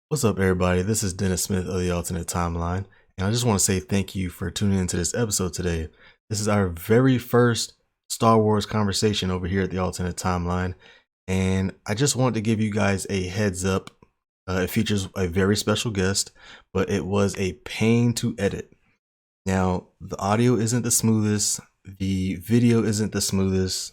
What's up, everybody? This is Dennis Smith of the Alternate Timeline, and I just want to say thank you for tuning into this episode today. This is our very first Star Wars conversation over here at the Alternate Timeline, and I just wanted to give you guys a heads up. It features a very special guest, but it was a pain to edit. Now, the audio isn't the smoothest, the video isn't the smoothest,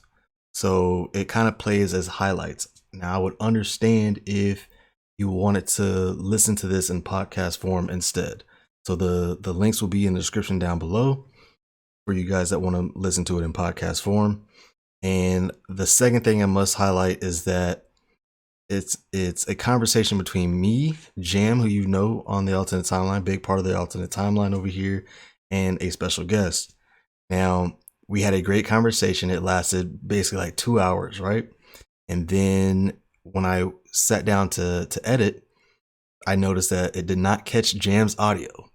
so it kind of plays as highlights. Now, I would understand if you wanted to listen to this in podcast form instead. So the links will be in the description down below for you guys that want to listen to it in podcast form. And the second thing I must highlight is that it's a conversation between me, Jam, who you know on the Alternate Timeline, big part of the Alternate Timeline over here, and a special guest. Now, we had a great conversation. It lasted basically like 2 hours, right? And then when I sat down to edit, I noticed that it did not catch Jam's audio,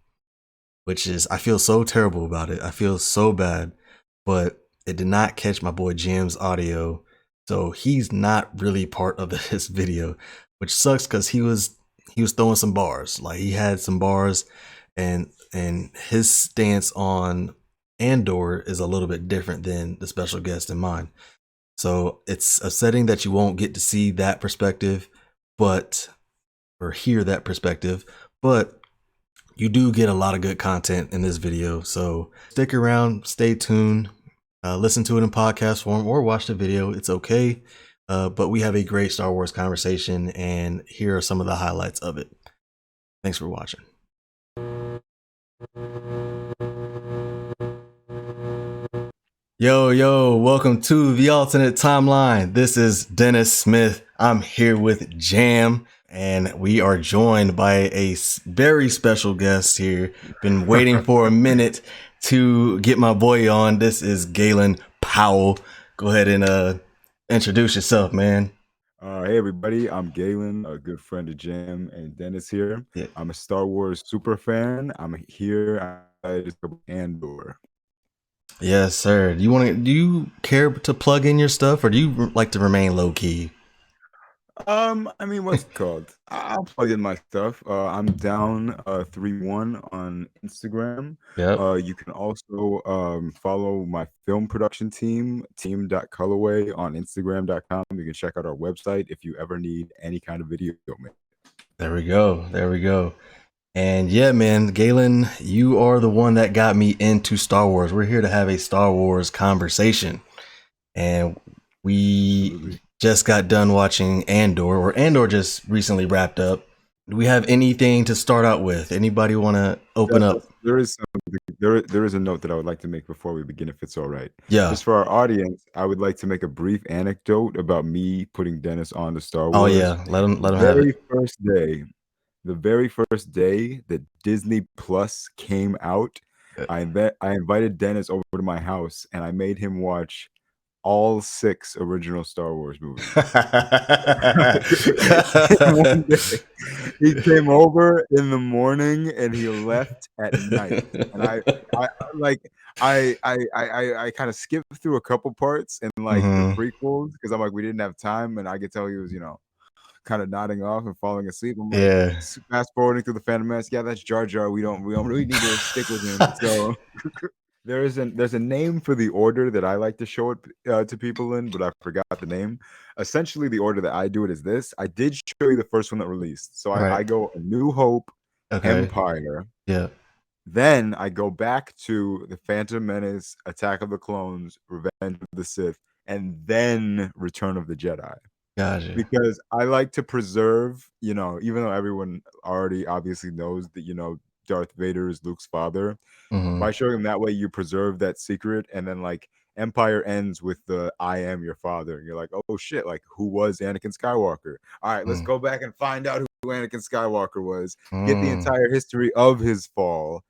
which is, I feel so terrible about it. I feel so bad, but it did not catch my boy Jam's audio. So he's not really part of this video, which sucks because he was throwing some bars. Like he had some bars, and his stance on Andor is a little bit different than the special guest in mine. So it's upsetting that you won't get to see that perspective, but or hear that perspective, but you do get a lot of good content in this video. So stick around, stay tuned, listen to it in podcast form or watch the video. It's okay. But we have a great Star Wars conversation, and here are some of the highlights of it. Thanks for watching. Yo, welcome to the Alternate Timeline. This is Dennis Smith. I'm here with Jam, and we are joined by a very special guest here. Been waiting for a minute to get my boy on. This is Galen Powell. Go ahead and introduce yourself, man. Hey everybody, I'm Galen, a good friend of Jam and Dennis here. Yeah. I'm a Star Wars super fan. I'm here to talk about Andor. Yes, sir. Do you care to plug in your stuff, or do you like to remain low key? What's it called? I'll plug in my stuff. I'm down 3-1 on Instagram. Yep. You can also follow my film production team.colorway on Instagram.com. You can check out our website if you ever need any kind of video. There we go. And yeah, man, Galen, you are the one that got me into Star Wars. We're here to have a Star Wars conversation. And we Absolutely. just got done watching Andor, or Andor just recently wrapped up. Do we have anything to start out with? Anybody want to open up? There is there is a note that I would like to make before we begin, if it's all right. Yeah. Just for our audience, I would like to make a brief anecdote about me putting Dennis on to Star Oh Wars. yeah. Let him The have it. very first day, the very first day that Disney Plus came out, I invited Dennis over to my house and I made him watch all 6 original Star Wars movies. One day, he came over in the morning and he left at night. And I kind of skipped through a couple parts and like the prequels because I'm like, we didn't have time, and I could tell he was, kind of nodding off and falling asleep. I'm like, Yeah. fast forwarding through the Phantom Menace. Yeah, that's Jar Jar. We don't really need to stick with him. So there's a name for the order that I like to show it to people in, but I forgot the name. Essentially, the order that I do it is this. I did show you the first one that released. So I Right. go A New Hope, Okay. Empire. Yeah. Then I go back to the Phantom Menace, Attack of the Clones, Revenge of the Sith, and then Return of the Jedi. Gotcha. Because I like to preserve, even though everyone already obviously knows that, Darth Vader is Luke's father. By showing him that way, you preserve that secret, and then like Empire ends with the "I am your father," and you're like, "Oh shit! Like, who was Anakin Skywalker?" All right, let's go back and find out who Anakin Skywalker was. Get the entire history of his fall,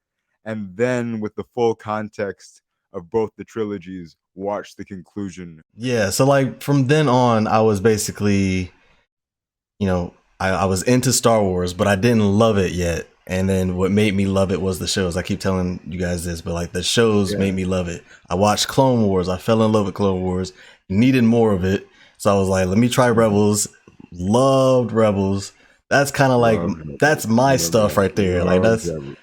and then with the full context of both the trilogies, watch the conclusion. Yeah. So like from then on, I was basically, I was into Star Wars, but I didn't love it yet. And then what made me love it was the shows. I keep telling you guys this, but like the shows made me love it. I watched Clone Wars. I fell in love with Clone Wars, needed more of it. So I was like, let me try Rebels. Loved Rebels. that's kind of like Love him. that's I my remember stuff that. right there. Like Love him.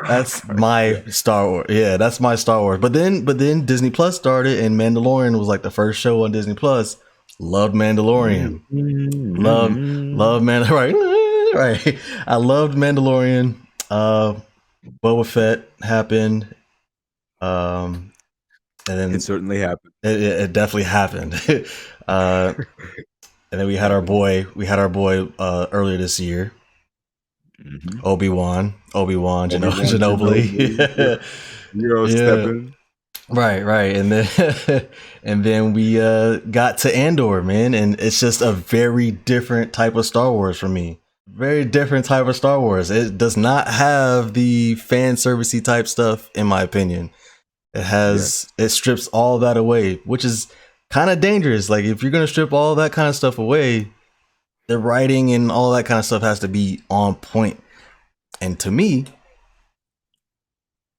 that's Sorry. Yeah. my Star Wars. Yeah, that's my Star Wars. But then Disney Plus started, and Mandalorian was like the first show on Disney Plus. Loved Mandalorian. Love Mm-hmm. love Man. Right, right. I loved Mandalorian. Boba Fett happened. Um, and It then certainly happened. it definitely happened. uh, and then we had our Definitely. boy. We had our boy earlier this year. Mm-hmm. Obi-Wan Obi-Wan Kenobi. Ginobili. Hero Yeah, stepping. right, and then and then we got to Andor, man, and it's just a very different type of Star Wars for me. Very different type of Star Wars. It does not have the fan servicey type stuff, in my opinion. Yes. It strips all that away, which is kind of dangerous. Like if you're gonna strip all that kind of stuff away, the writing and all that kind of stuff has to be on point. And to me,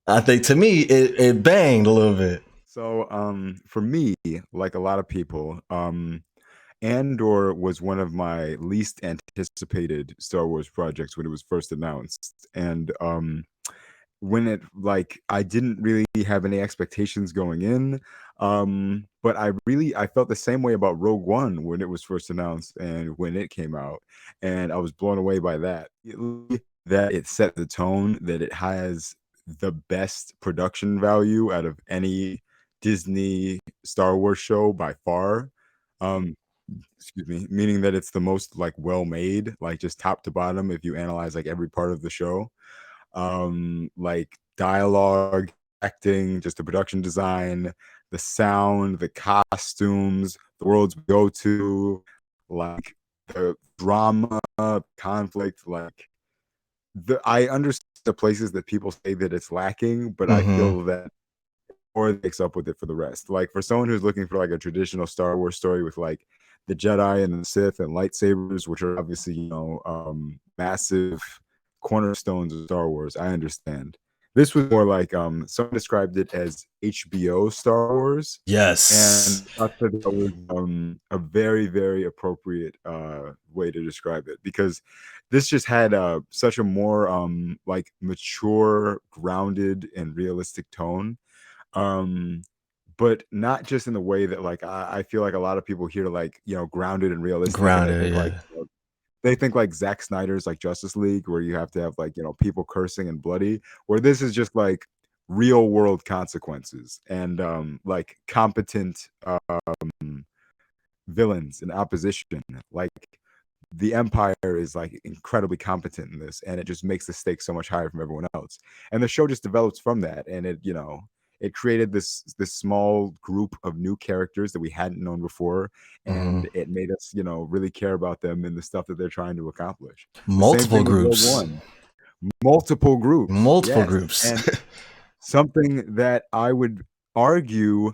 I think to me it banged a little bit. So, for me, like a lot of people, Andor was one of my least anticipated Star Wars projects when it was first announced, and when it like I didn't really have any expectations going in, but I felt the same way about Rogue One when it was first announced and when it came out, and I was blown away by that. That it set the tone, that it has the best production value out of any Disney Star Wars show by far. Um, excuse me, meaning that it's the most like well made, like just top to bottom if you analyze like every part of the show. Like dialogue, acting, just the production design, the sound, the costumes, the worlds we go to, like the drama, conflict, like I understand the places that people say that it's lacking, but I Mm-hmm. feel that or makes up with it for the rest. Like for someone who's looking for like a traditional Star Wars story with like the Jedi and the Sith and lightsabers, which are obviously massive cornerstones of Star Wars. I understand. This was more like someone described it as HBO Star Wars, and Yes. I thought that was a very very appropriate way to describe it because this just had such a more like mature, grounded, and realistic tone, um but not just in the way that like I feel like a lot of people hear like grounded and realistic and they Grounded, think like yeah. they think like Zack Snyder's like Justice League where you have to have like people cursing and bloody, where this is just like real world consequences and like competent villains and opposition. Like the Empire is like incredibly competent in this, and it just makes the stakes so much higher from everyone else. And the show just develops from that, and it created this small group of new characters that we hadn't known before, Mm-hmm. and it made us really care about them and the stuff that they're trying to accomplish. The same Multiple thing with Rogue groups. One, multiple groups, Multiple yes, groups. and something that I would argue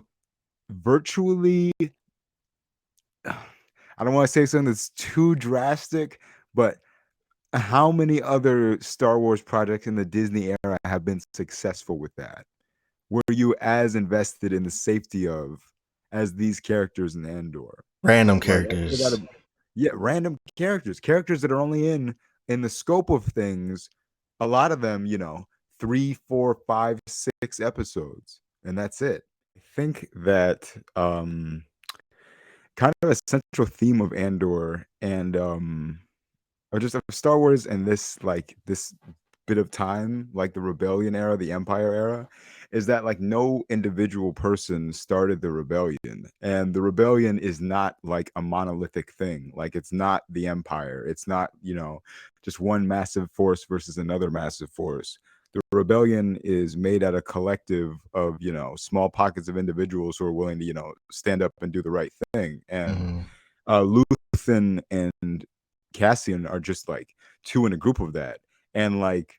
virtually I don't want to say something that's too drastic, but how many other Star Wars projects in the Disney era have been successful with that? Were you as invested in the safety of as these characters in Andor? Random Like I still characters. gotta, yeah, random characters that are only in the scope of things. A lot of them, 3, 4, 5, 6 episodes, and that's it. I think that kind of a central theme of Andor and or just of Star Wars and this bit of time, like the rebellion era, the empire era, is that like no individual person started the rebellion. And the rebellion is not like a monolithic thing. Like it's not the empire. It's not, just one massive force versus another massive force. The rebellion is made at a collective of, small pockets of individuals who are willing to, stand up and do the right thing. And Mm-hmm. Luthen and Cassian are just like two in a group of that. And like,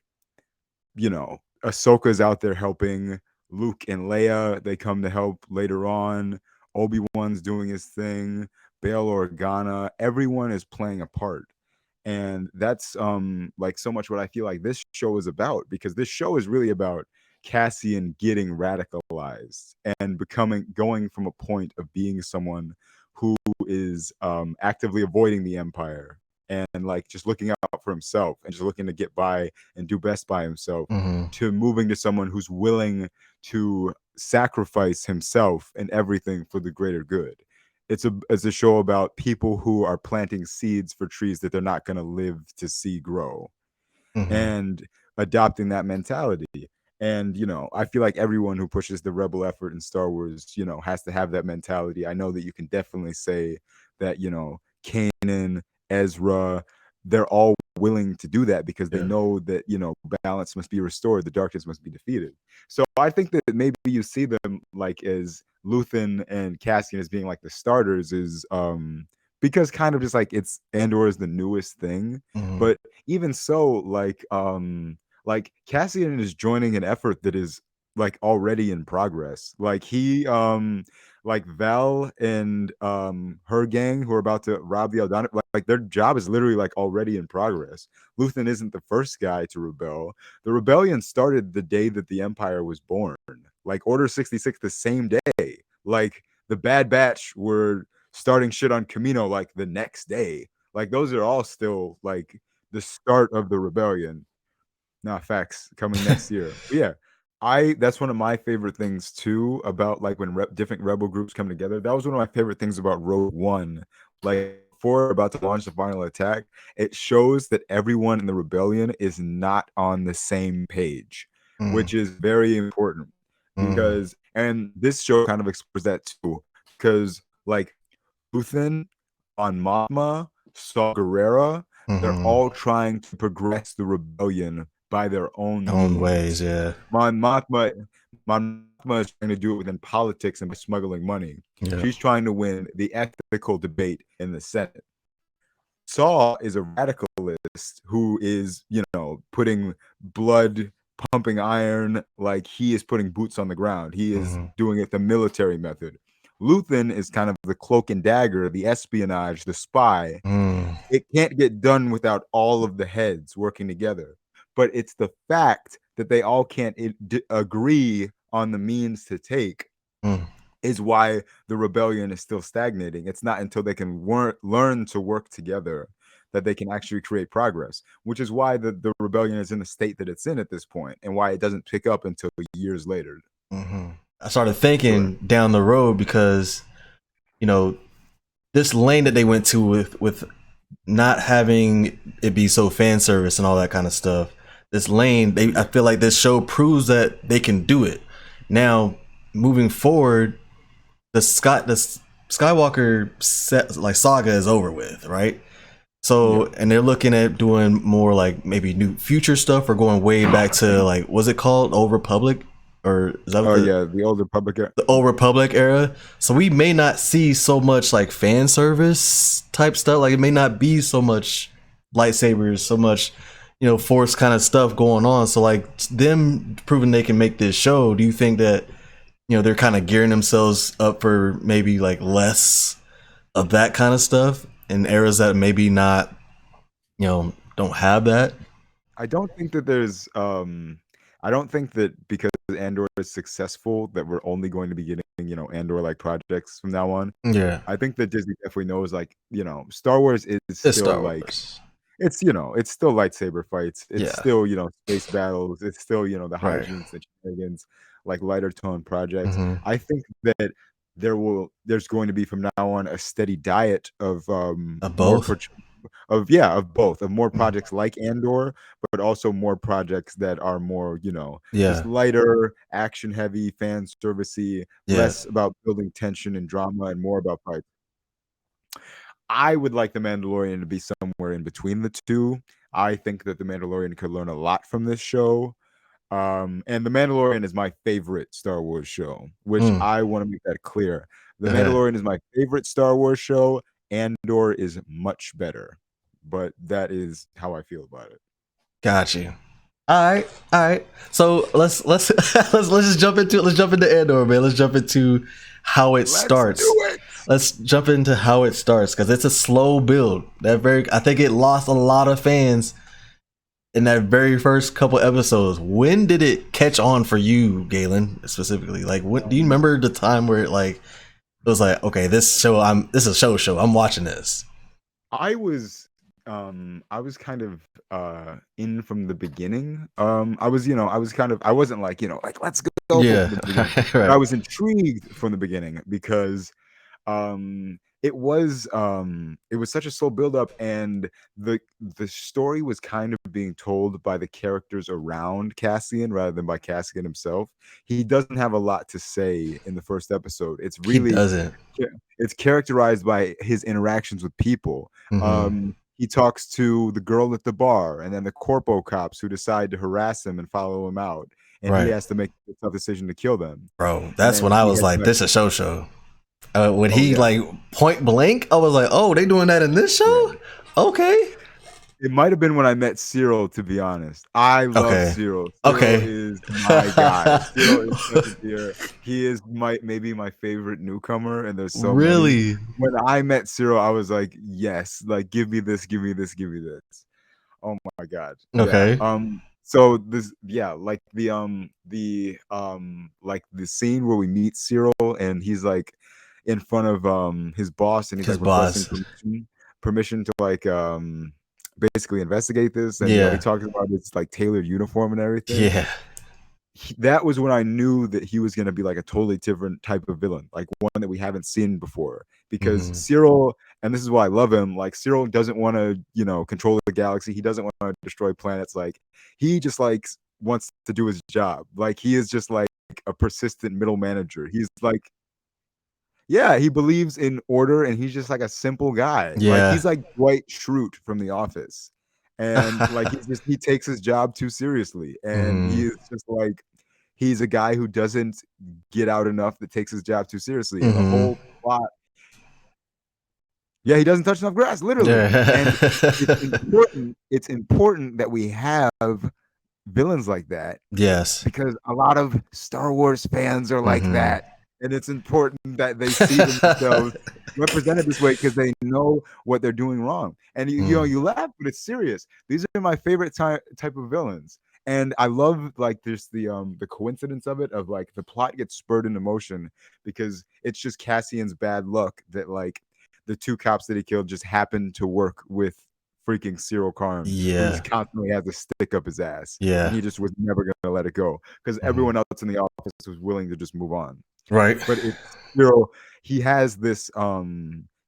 Ahsoka's out there helping Luke and Leia. They come to help later on. Obi-Wan's doing his thing. Bail Organa. Everyone is playing a part. And that's like so much what I feel like this show is about, because this show is really about Cassian getting radicalized and going from a point of being someone who is actively avoiding the empire and like just looking out for himself and just looking to get by and do best by himself, Mm-hmm. to moving to someone who's willing to sacrifice himself and everything for the greater good. It's a show about people who are planting seeds for trees that they're not going to live to see grow, Mm-hmm. and adopting that mentality. And I feel like everyone who pushes the rebel effort in Star Wars, has to have that mentality. I know that you can definitely say that, Kanan, Ezra, they're all willing to do that because they Yeah. know that, balance must be restored, the darkness must be defeated. So I think that maybe you see them like as Luthen and Cassian as being like the starters, is because kind of just like it's Andor is the newest thing. Mm-hmm. But even so, like Cassian is joining an effort that is like already in progress. Like he like Val and her gang who are about to rob the Aldana, like their job is literally like already in progress. Luthen isn't the first guy to rebel. The rebellion started the day that the Empire was born. Like Order 66 the same day. Like the Bad Batch were starting shit on Camino like the next day. Like those are all still like the start of the rebellion. Not facts coming next year. But yeah, I that's one of my favorite things too about like when different rebel groups come together. That was one of my favorite things about Rogue One. Like before about to launch the final attack, it shows that everyone in the rebellion is not on the same page, Mm-hmm. which is very important because and this show kind of explores that too. Because like Luthen, on Mothma, Saw Gerrera, they're Mm-hmm. all trying to progress the rebellion by their own Own ways, means. yeah. Mon Mothma is trying to do it within politics and by smuggling money. Yeah. She's trying to win the ethical debate in the Senate. Saw is a radicalist who is, putting blood, pumping iron, like he is putting boots on the ground. He is Mm-hmm. doing it the military method. Luthen is kind of the cloak and dagger, the espionage, the spy. Mm. It can't get done without all of the heads working together. But it's the fact that they all can't agree on the means to take Mm. is why the rebellion is still stagnating. It's not until they can learn to work together that they can actually create progress, which is why the rebellion is in the state that it's in at this point and why it doesn't pick up until years later. Mm-hmm. I started Sure. thinking down the road because, you know, this lane that they went to with not having it be so fan service and all that kind of stuff. This lane, I feel like this show proves that they can do it. Now, moving forward, the Skywalker set, like saga is over with, right? So, Yeah. and they're looking at doing more like maybe new future stuff or going way back to like, what's it called? Old Republic? Or is that what Oh yeah, the old Republic. the Old Republic era? So we may not see so much like fan service type stuff. Like it may not be so much lightsabers, so much, force kind of stuff going on. So like them proving they can make this show, do you think that, they're kind of gearing themselves up for maybe like less of that kind of stuff in eras that maybe not, don't have that? I don't think that there's I don't think that because Andor is successful that we're only going to be getting, Andor like projects from now on. Yeah. I think that Disney definitely knows like, Star Wars is It's still Star like Wars. it's still lightsaber fights. It's Yeah. still, space battles. It's still, the Right. hijinks, the shenanigans, like lighter tone projects. Mm-hmm. I think that there's going to be from now on a steady diet of more Both. of both, of more Mm. projects like Andor, but also more projects that are more, just Yeah. lighter, action heavy, fan servicey, Yeah. less about building tension and drama and more about fights. I would like The Mandalorian to be somewhere in between the two. I think that The Mandalorian could learn a lot from this show. And The Mandalorian is my favorite Star Wars show, which Mm. I want to make that clear. The Yeah. Mandalorian is my favorite Star Wars show. Andor is much better, but that is how I feel about it. Got you. All right. So let's let's just jump into it. Let's jump into Andor, man. Let's jump into how it Let's starts. do it. Let's jump into how it starts because it's a slow build. I think it lost a lot of fans in that very first couple episodes. When did it catch on for you, Galen, specifically? Like, what do you remember the time where it was like, okay, this is a show. I'm watching this. I was I was kind of in from the beginning. I was kind of I wasn't like, like let's go from Yeah. the beginning. But I Right. was intrigued from the beginning because it was such a slow build up, and the story was kind of being told by the characters around Cassian rather than by Cassian himself. He doesn't have a lot to say in the first episode. He doesn't. It's characterized by his interactions with people. Hmm. He talks to the girl at the bar, and then the corpo cops who decide to harass him and follow him out, and he Right. has to make a tough decision to kill them. Bro, And that's when then I he was has like, to, this a show. When oh he yeah, like point blank, I was like, oh, they doing that in this yeah. show? Okay. It might have been when I met Cyril, to be honest. I love Okay. Cyril. Cyril Okay. is my guy. Cyril is such a dear. He is maybe my favorite newcomer, and there's so many. Really? When I met Cyril, I was like, yes, like give me this, give me this, give me this. Oh my god. Yeah. Okay. So this, yeah, like the scene where we meet Cyril and he's like in front of his boss, and he's His like requesting boss. permission to like basically investigate this, and he Yeah. talks about his like tailored uniform and everything. Yeah. That was when I knew that he was going to be like a totally different type of villain, like one that we haven't seen before. Because Hmm. Cyril, and this is why I love him, like Cyril doesn't want to, control the galaxy. He doesn't want to destroy planets. Like he just like wants to do his job. Like he is just like a persistent middle manager. He's like, yeah, he believes in order, and he's just like a simple guy. Like Yeah. he's like Dwight Schrute from The Office. And like he takes his job too seriously. And he Hmm. is just like he's a guy who doesn't get out enough, that takes his job too seriously. And the Hmm. whole plot, yeah, he doesn't touch enough grass, literally. And Yeah. it's important that we have villains like that, Yes. because a lot of Star Wars fans are like Hmm. that. And it's important that they see themselves represented this way, because they know what they're doing wrong. And Mm. you laugh, but it's serious. These are my favorite type of villains. And I love like there's the coincidence of it, of like the plot gets spurred into motion because it's just Cassian's bad luck that like the two cops that he killed just happened to work with freaking Cyril Karn, who just Yeah. constantly has a stick up his ass, and Yeah. he just was never going to let it go, because Hmm. everyone else in the office was willing to just move on. Right. But it's Cyril, he has this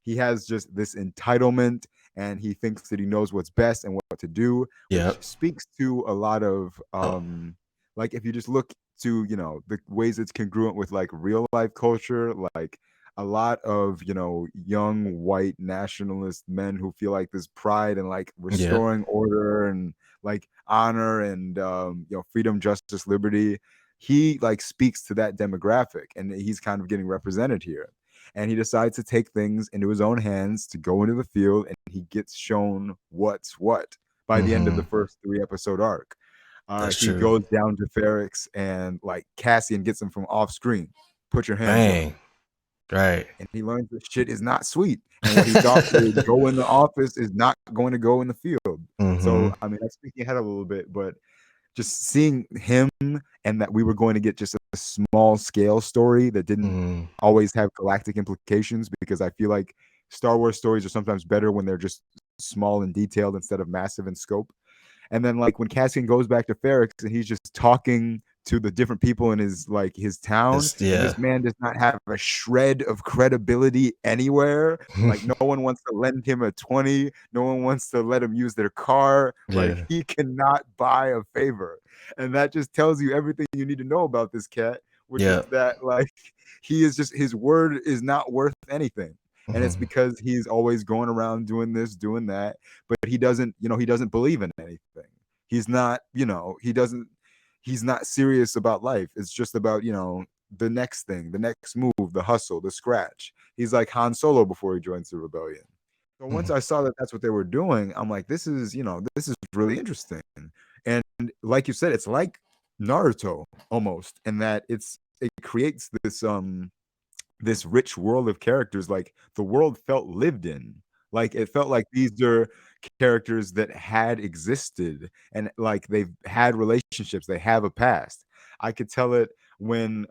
he has just this entitlement, and he thinks that he knows what's best and what to do, which Yep. speaks to a lot of like if you just look to the ways it's congruent with like real life culture, like a lot of young white nationalist men who feel like this pride and like Yep. restoring order and like honor and freedom, justice, liberty. He like speaks to that demographic, and he's kind of getting represented here. And he decides to take things into his own hands, to go into the field, and he gets shown what's what by the end of the Hmm. first 3 episode arc. That's He true. goes down to Ferrix, and like Cassian gets him from off screen. Put your hands up. Dang. Right. And he learns that shit is not sweet. And what he thought would go in the office is not going to go in the field. Hmm. So, I mean, that's speaking ahead a little bit, but just seeing him, and that we were going to get just a small scale story that didn't Hmm. always have galactic implications, because I feel like Star Wars stories are sometimes better when they're just small and detailed instead of massive in scope. And then like when Cassian goes back to Ferrix, and he's just talking to the different people in his town, It's and yeah. this man does not have a shred of credibility anywhere. Like no one wants to lend him a 20, no one wants to let him use their car. Like Yeah. he cannot buy a favor. And that just tells you everything you need to know about this cat, which is Yeah. that like he is just, his word is not worth anything. And it's Hmm. because he's always going around doing this, doing that, but he doesn't, he doesn't believe in anything. He's not, he's not serious about life. It's just about, the next thing, the next move, the hustle, the scratch. He's like Han Solo before he joins the rebellion. So once Hmm. I saw that that's what they were doing, I'm like, this is really interesting. And like you said, it's like Naruto almost, in that it creates this rich world of characters. Like the world felt lived in. Like it felt like these are characters that had existed, and like they've had relationships, they have a past. I could tell it when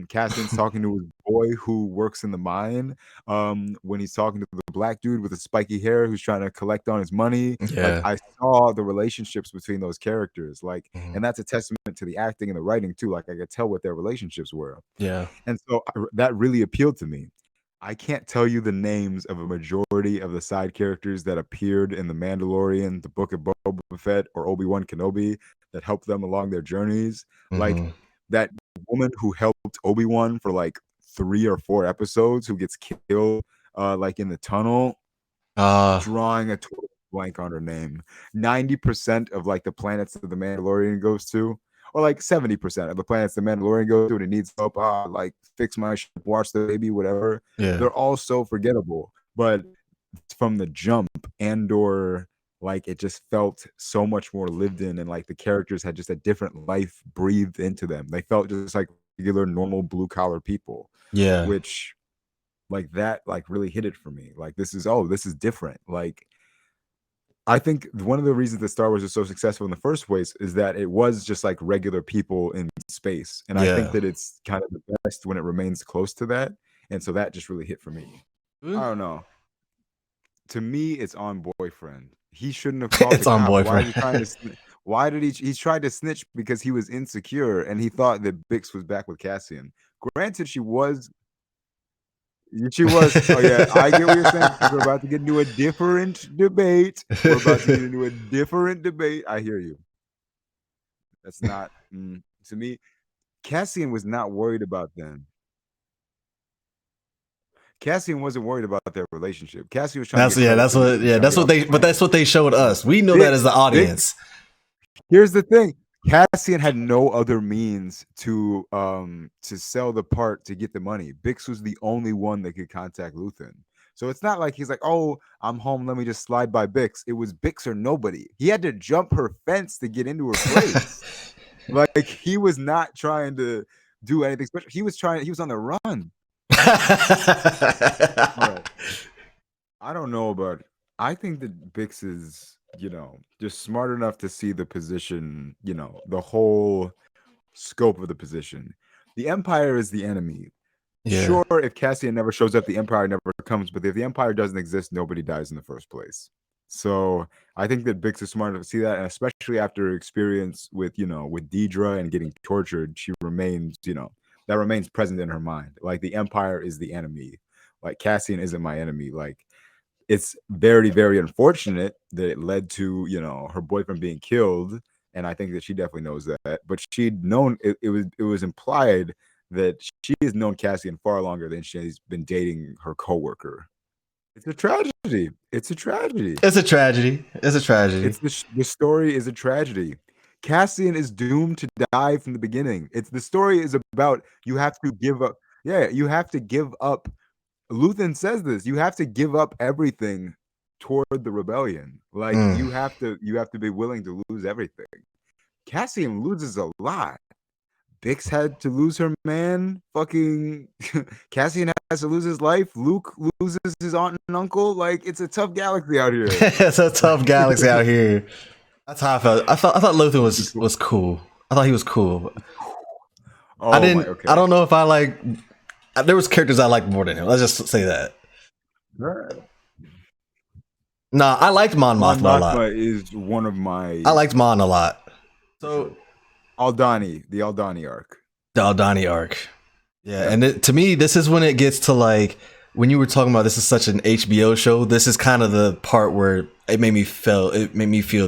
Cassian's talking to his boy who works in the mine, when he's talking to the black dude with the spiky hair who's trying to collect on his money. Like Yeah. I saw the relationships between those characters, like, Mhm. and that's a testament to the acting and the writing too. Like I could tell what their relationships were. Yeah. And so that really appealed to me. I can't tell you the names of a majority of the side characters that appeared in The Mandalorian, The Book of Boba Fett, or Obi-Wan Kenobi that helped them along their journeys. Like Mhm. that woman who helped Obi-Wan for like 3 or 4 episodes, who gets killed like in the tunnel. Uh Drawing a total blank on her name. 90% of like the planets that the Mandalorian goes to, or like 70% of the planets the Mandalorian goes to, and it needs help. Like fix my ship, watch the baby, whatever. yeah. They're all so forgettable. But from the jump, Andor, like it just felt so much more lived in, and like the characters had just a different life breathed into them. They felt just like regular, normal blue collar people, Yeah. which like that like really hit it for me. Like this is different. Like I think one of the reasons that Star Wars is so successful in the first place is that it was just like regular people in space. And I think Yeah. that it's kind of the best when it remains close to that. And so that just really hit for me. I Mm. don't know. To me, it's on boyfriend. He shouldn't have called the It's on cops. Why is boyfriend. he trying to why did he tried to snitch because he was insecure and he thought that Bix was back with Cassian. Granted, she was. Oh yeah, I get what you're saying because we're about to get into a different debate. We're about to get into a different debate. I hear you. That's not to me. Cassian was not worried about them. Cassian wasn't worried about their relationship. Cassian was trying to That's get yeah, credit that's for what Luthen yeah, carrying that's what out the they but plan. that's what they showed us. We know that as Bix, the Bix. audience. Here's the thing. Cassian had no other means to sell the part to get the money. Bix was the only one that could contact Luthen. So it's not like he's like, "Oh, I'm home, let me just slide by Bix." It was Bix or nobody. He had to jump her fence to get into her place. Like he was not trying to do anything special. He was on the run. All right. I don't know about I think that Bix is, just smart enough to see the position, the whole scope of the position. The Empire is the enemy. Yeah. Sure, if Cassian never shows up, the Empire never comes, but if the Empire doesn't exist, nobody dies in the first place. So I think that Bix is smart enough to see that, and especially after her experience with Deidre and getting tortured, she remains, that remains present in her mind. Like the Empire is the enemy. Like Cassian isn't my enemy. Like it's very, very unfortunate that it led to, her boyfriend being killed. And I think that she definitely knows that. But she'd known it was implied that she has known Cassian far longer than she's been dating her coworker. It's a tragedy. It's a tragedy. It's a tragedy. It's a tragedy. It's the story is a tragedy. Cassian is doomed to die from the beginning. It's the story is about you have to give up. Yeah, you have to give up. Luthen says this. You have to give up everything toward the rebellion. Like Mm. you have to be willing to lose everything. Cassian loses a lot. Bix had to lose her man. Fucking Cassian has to lose his life. Luke loses his aunt and uncle. Like it's a tough galaxy out here. It's a tough galaxy out here. That's how I felt. I thought Luthen was cool. I thought he was cool. Oh my. I Okay. don't know if I like. There was characters I liked more than him. Let's just say that. Nah, I liked Mon Mon Mothma a lot. Mothma is one of my I liked Mon a lot. So The Aldani arc. the Aldani arc. Yeah, Yep. and to me, this is when it gets to like when you were talking about this is such an HBO show. This is kind of the part where it made me feel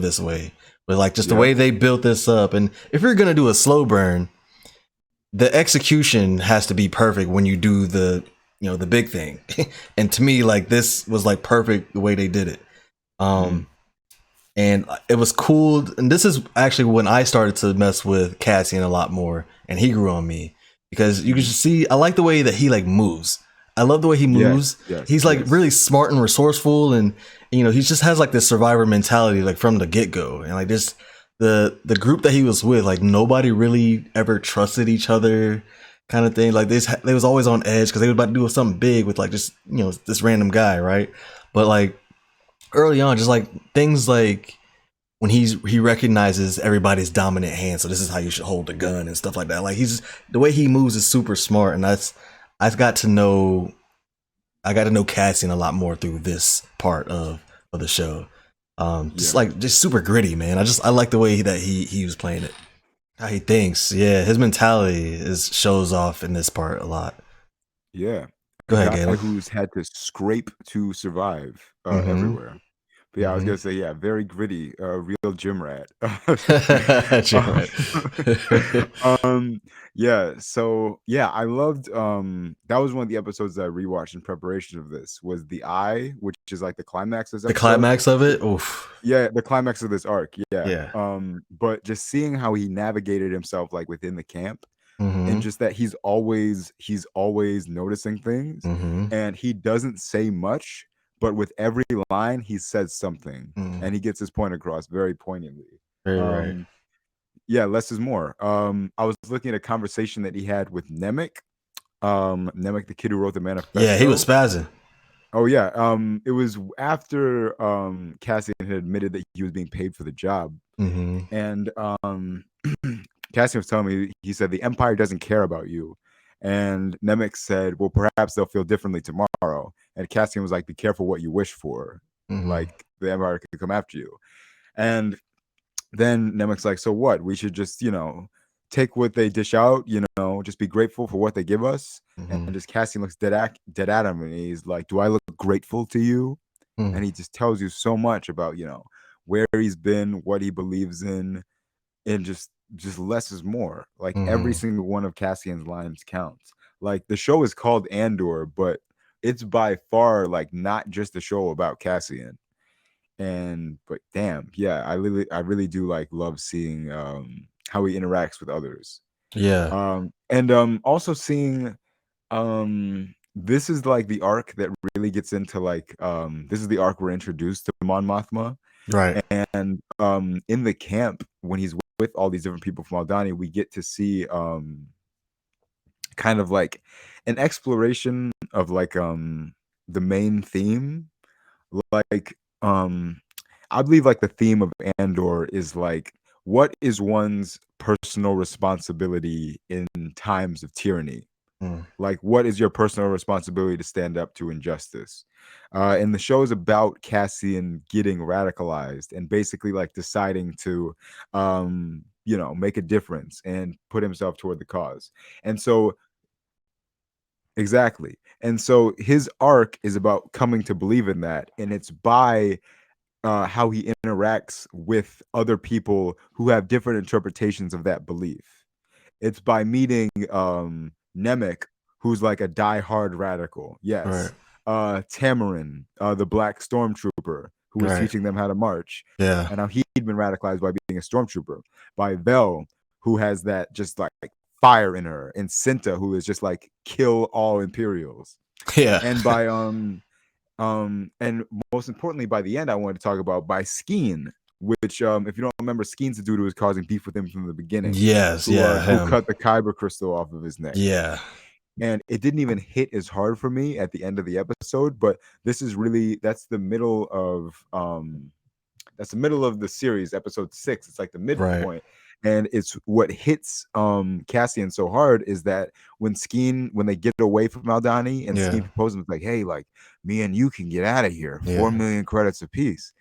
this way. But like just the way they built this up, and if you're gonna do a slow burn, the execution has to be perfect when you do the big thing. And to me, like this was like perfect the way they did it. And it was cool. And this is actually when I started to mess with Cassian a lot more, and he grew on me because you can just see. I like the way that he like moves. I love the way he moves. He's like really smart and resourceful, and he just has like this survivor mentality like from the get go, and like this the group that he was with, like nobody really ever trusted each other, kind of thing. Like they was always on edge because they were about to do something big with like just this random guy, right? But like early on, just like things like when he recognizes everybody's dominant hand, so this is how you should hold the gun and stuff like that. Like he's the way he moves is super smart, and I've got to know I got to know Cassian a lot more through this part of the show. Yeah. Just super gritty, man. I like the way that he was playing it, how he thinks. Yeah, his mentality is shows off in this part a lot. Yeah. Go A ahead, guy Galen. who's had to scrape to survive Mm-hmm. everywhere. But yeah, I was Mm-hmm. gonna say, yeah, very gritty, real gym rat. You're right. um, yeah, so yeah, I loved that was one of the episodes that I rewatched in preparation of this was The Eye, which is like the climax of this The episode. climax of it. Oof. Yeah, the climax of this arc, yeah. Yeah. But just seeing how he navigated himself like within the camp and Mm-hmm. just that he's always noticing things Mm-hmm. and he doesn't say much, but with every line he says something Mm. and he gets his point across very poignantly. Very right. um yeah, less is more. I was looking at a conversation that he had with Nemec, Nemec, the kid who wrote the Yeah, he was manifesto. spazzing. Oh yeah, it was after Cassian had admitted that he was being paid for the job. Mm-hmm. And Cassian was telling me, he said, the Empire doesn't care about you. And Nemec said, well, perhaps they'll feel differently tomorrow. And Cassian was like, be careful what you wish for. Mm-hmm. Like, the Empire could come after you. And then Nemec's like, so what? We should just, take what they dish out, just be grateful for what they give us. And Mm-hmm. just Cassian looks dead at him and he's like, do I look grateful to you? Mm. And he just tells you so much about, where he's been, what he believes in, and just less is more. Like every Mm-hmm. single one of Cassian's lines counts. Like the show is called Andor, but it's by far like not just a show about Cassian. And but damn, yeah, I really do like love seeing how he interacts with others. Yeah. And also seeing this is like the arc that really gets into like this is the arc we're introduced to Mon Mothma. Right. And in the camp when he's with all these different people from Aldani, we get to see kind of like an exploration of like the main theme. Like I believe like the theme of Andor is like what is one's personal responsibility in times of tyranny? Mm. Like, what is your personal responsibility to stand up to injustice? And the show is about Cassian getting radicalized and basically like deciding to, make a difference and put himself toward the cause. And so, exactly. And so his arc is about coming to believe in that. And it's by how he interacts with other people who have different interpretations of that belief. It's by meeting Nemec, who's like a diehard radical. Right. Yes. Tamarin, the black stormtrooper, who was Right. teaching them how to march, Yeah. and how he'd been radicalized by being a stormtrooper. By Vel, who has that just like fire in her, and Cinta, who is just like kill all Imperials. Yeah. And by and most importantly, by the end, I wanted to talk about by Skeen, which if you don't remember, Skeen's the dude who was causing beef with him from the beginning, Yes. Yeah. who Him. cut the kyber crystal off of his neck. Yeah. And it didn't even hit as hard for me at the end of the episode, but this is really that's the middle of the series, episode 6. It's like the Right. midpoint. And it's what hits Cassian so hard is that when they get away from Aldani and Yeah. Skeen proposes like, hey, like me and you can get out of here, Yeah. 4 million credits apiece.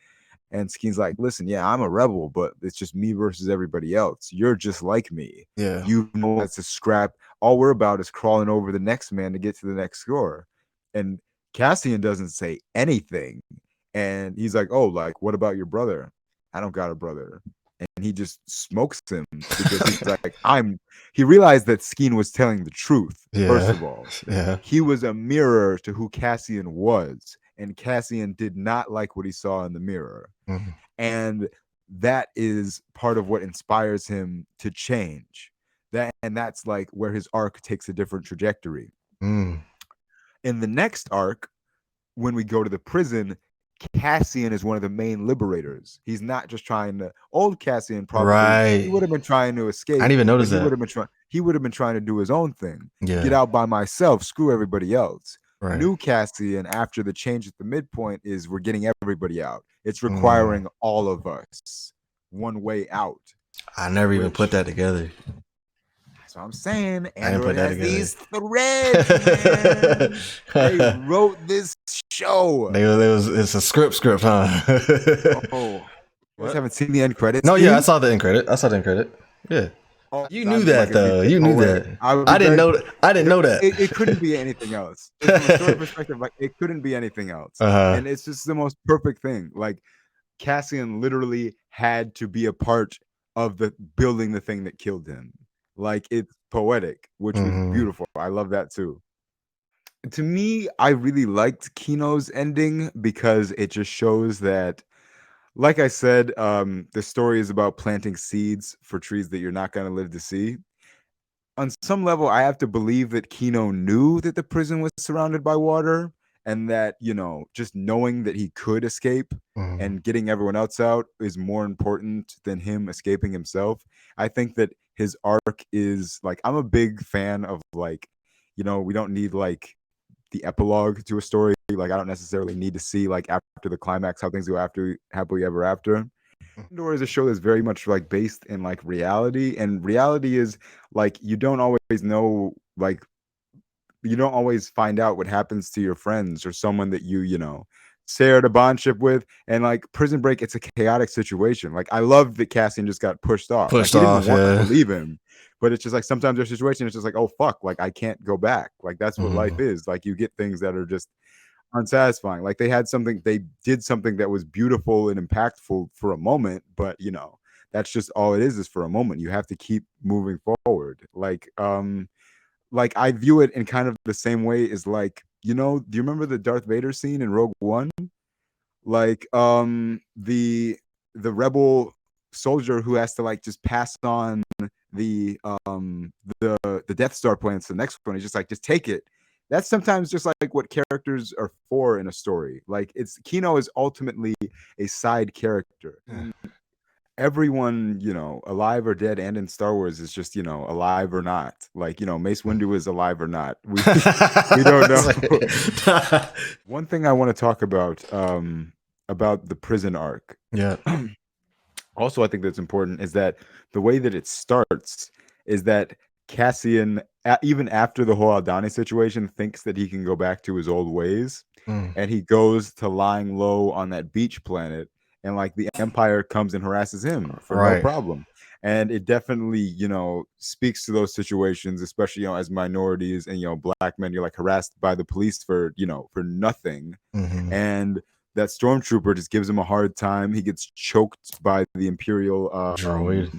And Skeen's like, listen, yeah, I'm a rebel, but it's just me versus everybody else. You're just like me. Yeah. You know that's a scrap. All we're about is crawling over the next man to get to the next score. And Cassian doesn't say anything. And he's like, oh, like, what about your brother? I don't got a brother. And he just smokes him because he's like, he realized that Skeen was telling the truth, first Yeah. of all. Yeah. He was a mirror to who Cassian was, and Cassian did not like what he saw in the mirror. Mm. And that is part of what inspires him to change. That's like where his arc takes a different trajectory. Mm. In the next arc, when we go to the prison, Cassian is one of the main liberators. He's not just trying to old Cassian probably he Right. would have been trying to I escape, didn't even but notice that. he would have been trying to do his own thing. Get Yeah. out by myself, screw everybody else. Right. New Cassian after the change at the midpoint is we're getting everybody out. It's Mm. requiring all of us. one way out. I never even put that together. That's what I'm saying. I didn't Andor put that has together. these threads, man. They wrote this show. It's a script, huh? Oh, you guys What? haven't seen the end credits? No, yeah, I Scene? saw the end credit. Yeah. Oh, You knew I'm that like gonna be though. You knew poetic. that. I would be I didn't very. know. I didn't know that. It couldn't be anything else. Just from a story perspective, like it couldn't be anything else. And it's just the most perfect thing. Like Cassian literally had to be a part of the building the thing that killed him. Like it's poetic, which was beautiful. I love that too. To me, I really liked Kino's ending because it just shows that, like I said, the story is about planting seeds for trees that you're not going to live to see. On some level, I have to believe that Kino knew that the prison was surrounded by water, and that, just knowing that he could escape and getting everyone else out is more important than him escaping himself. I think that his arc is like, I'm a big fan of like, we don't need like the epilogue to a story. Like I don't necessarily need to see like after the climax how things go after happily ever after. Andor is a show that's very much like based in like reality, and reality is like you don't always know, like you don't always find out what happens to your friends or someone that you shared a bondship with. And like Prison Break, it's a chaotic situation. Like I love that Cassian just got pushed off. Like he didn't want to leave him, but it's just like sometimes there's situations it's just like, oh fuck, like I can't go back. Like that's what life is. Like you get things that are just unsatisfying. Like they did something that was beautiful and impactful for a moment, but that's just all it is for a moment. You have to keep moving forward. Like I view it in kind of the same way as like, do you remember the Darth Vader scene in Rogue One? Like the rebel soldier who has to like just pass on the Death Star plans to the next one. He's just like, just take it. That's sometimes just like what characters are for in a story. Like Kino is ultimately a side character. Everyone, alive or dead and in Star Wars is just, alive or not. Like, Mace Windu is alive or not. We don't know. One thing I want to talk about the prison arc. Yeah. Also, I think that's important is that the way that it starts is that Cassian, even after the whole Aldani situation, thinks that he can go back to his old ways. And he goes to lying low on that beach planet. And like the Empire comes and harasses him for no problem. And it definitely, speaks to those situations, especially, as minorities and, black men, you're like harassed by the police for nothing. And that stormtrooper just gives him a hard time. He gets choked by the Imperial droid.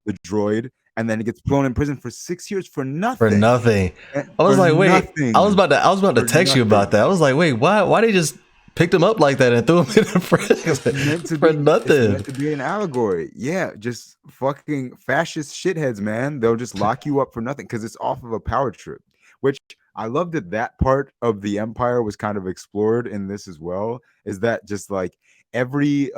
The droid, and then he gets thrown in prison for 6 years for nothing. For nothing. I was like, wait. I was about to text you about that. I was like, wait, why they just picked him up like that and threw him in the prison for nothing? It's meant to be an allegory. Yeah, just fucking fascist shitheads, man. They'll just lock you up for nothing because it's off of a power trip, which I love that part of the Empire was kind of explored in this as well. Is that just like every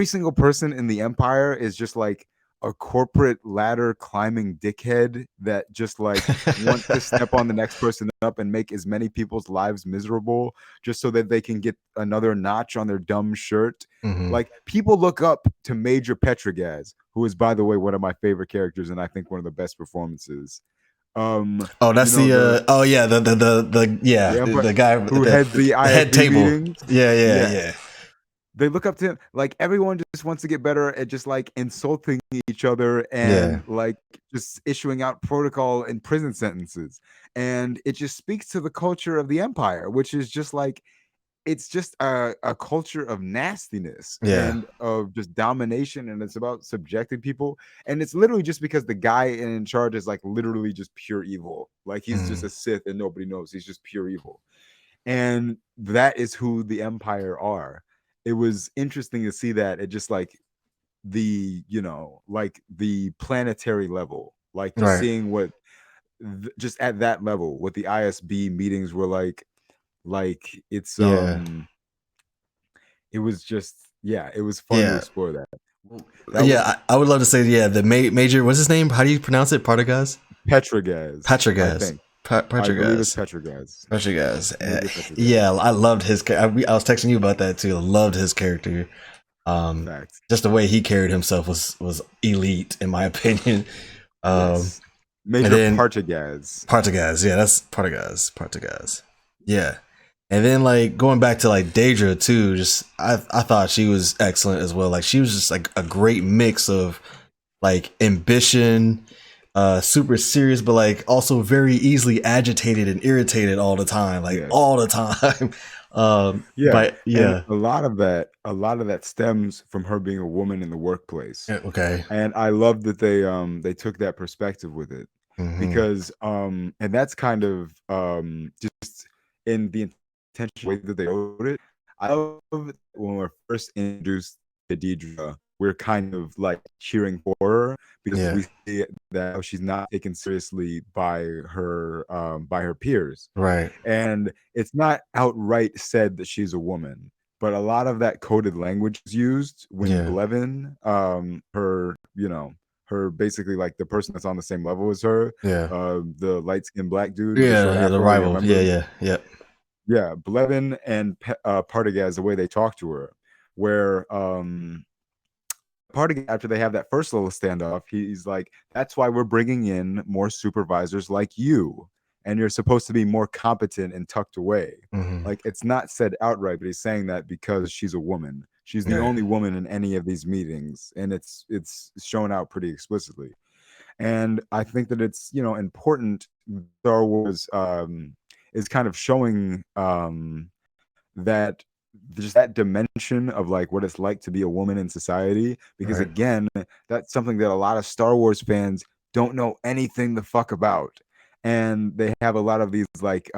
single person in the Empire is just like a corporate ladder climbing dickhead that just like wants to step on the next person up and make as many people's lives miserable just so that they can get another notch on their dumb shirt. Like people look up to Major Petrogaz, who is, by the way, one of my favorite characters and I think one of the best performances. That's the guy who had the head table meetings. Yeah. They look up to him. Like everyone just wants to get better at just like insulting each other and like just issuing out protocol and prison sentences. And it just speaks to the culture of the Empire, which is just like, it's just a culture of nastiness and of just domination. And it's about subjecting people. And it's literally just because the guy in charge is like literally just pure evil. Like he's just a Sith and nobody knows. He's just pure evil. And that is who the Empire are. It was interesting to see that it just like the like the planetary level, like just seeing what just at that level what the ISB meetings were like it's it was just it was fun to explore that. I would love to say the major, what's his name, how do you pronounce it? Petrogaz. I believe it's Petrogaz. Yeah, I loved his. I was texting you about that too. I loved his character. Facts. Just the way he carried himself was elite in my opinion. Um, Yes. and Major then Partagaz. Partagaz, yeah, that's Partagaz, yeah. And then like going back to like Daedra too, just I thought she was excellent as well. Like she was just like a great mix of like ambition, super serious, but like also very easily agitated and irritated all the time, like Yes. all the time. Yeah, But and yeah, a lot of that stems from her being a woman in the workplace. okay, And I love that they took that perspective with it mm-hmm. because and that's kind of just in the intentional way that they wrote it. I love that when we're first introduced to Deidre, we're kind of like cheering for her because Yeah, we see that she's not taken seriously by her peers. right, And it's not outright said that she's a woman, but a lot of that coded language is used when yeah, Blevin, her, her basically like the person that's on the same level as her, yeah, the light skinned black dude with the short yeah, the afro, you rival, yeah, remember? yeah, yeah, Yeah, Blevin and Partagaz, the way they talk to her, where Partagaz, after they have that first little standoff, he's like, "That's why we're bringing in more supervisors like you, and you're supposed to be more competent and tucked away." mm-hmm. Like it's not said outright, but he's saying that because she's a woman. She's the Right, only woman in any of these meetings, and it's shown out pretty explicitly. And I think that it's important. Star Wars is kind of showing that just that dimension of like what it's like to be a woman in society, because right, again, that's something that a lot of Star Wars fans don't know anything the fuck about, and they have a lot of these like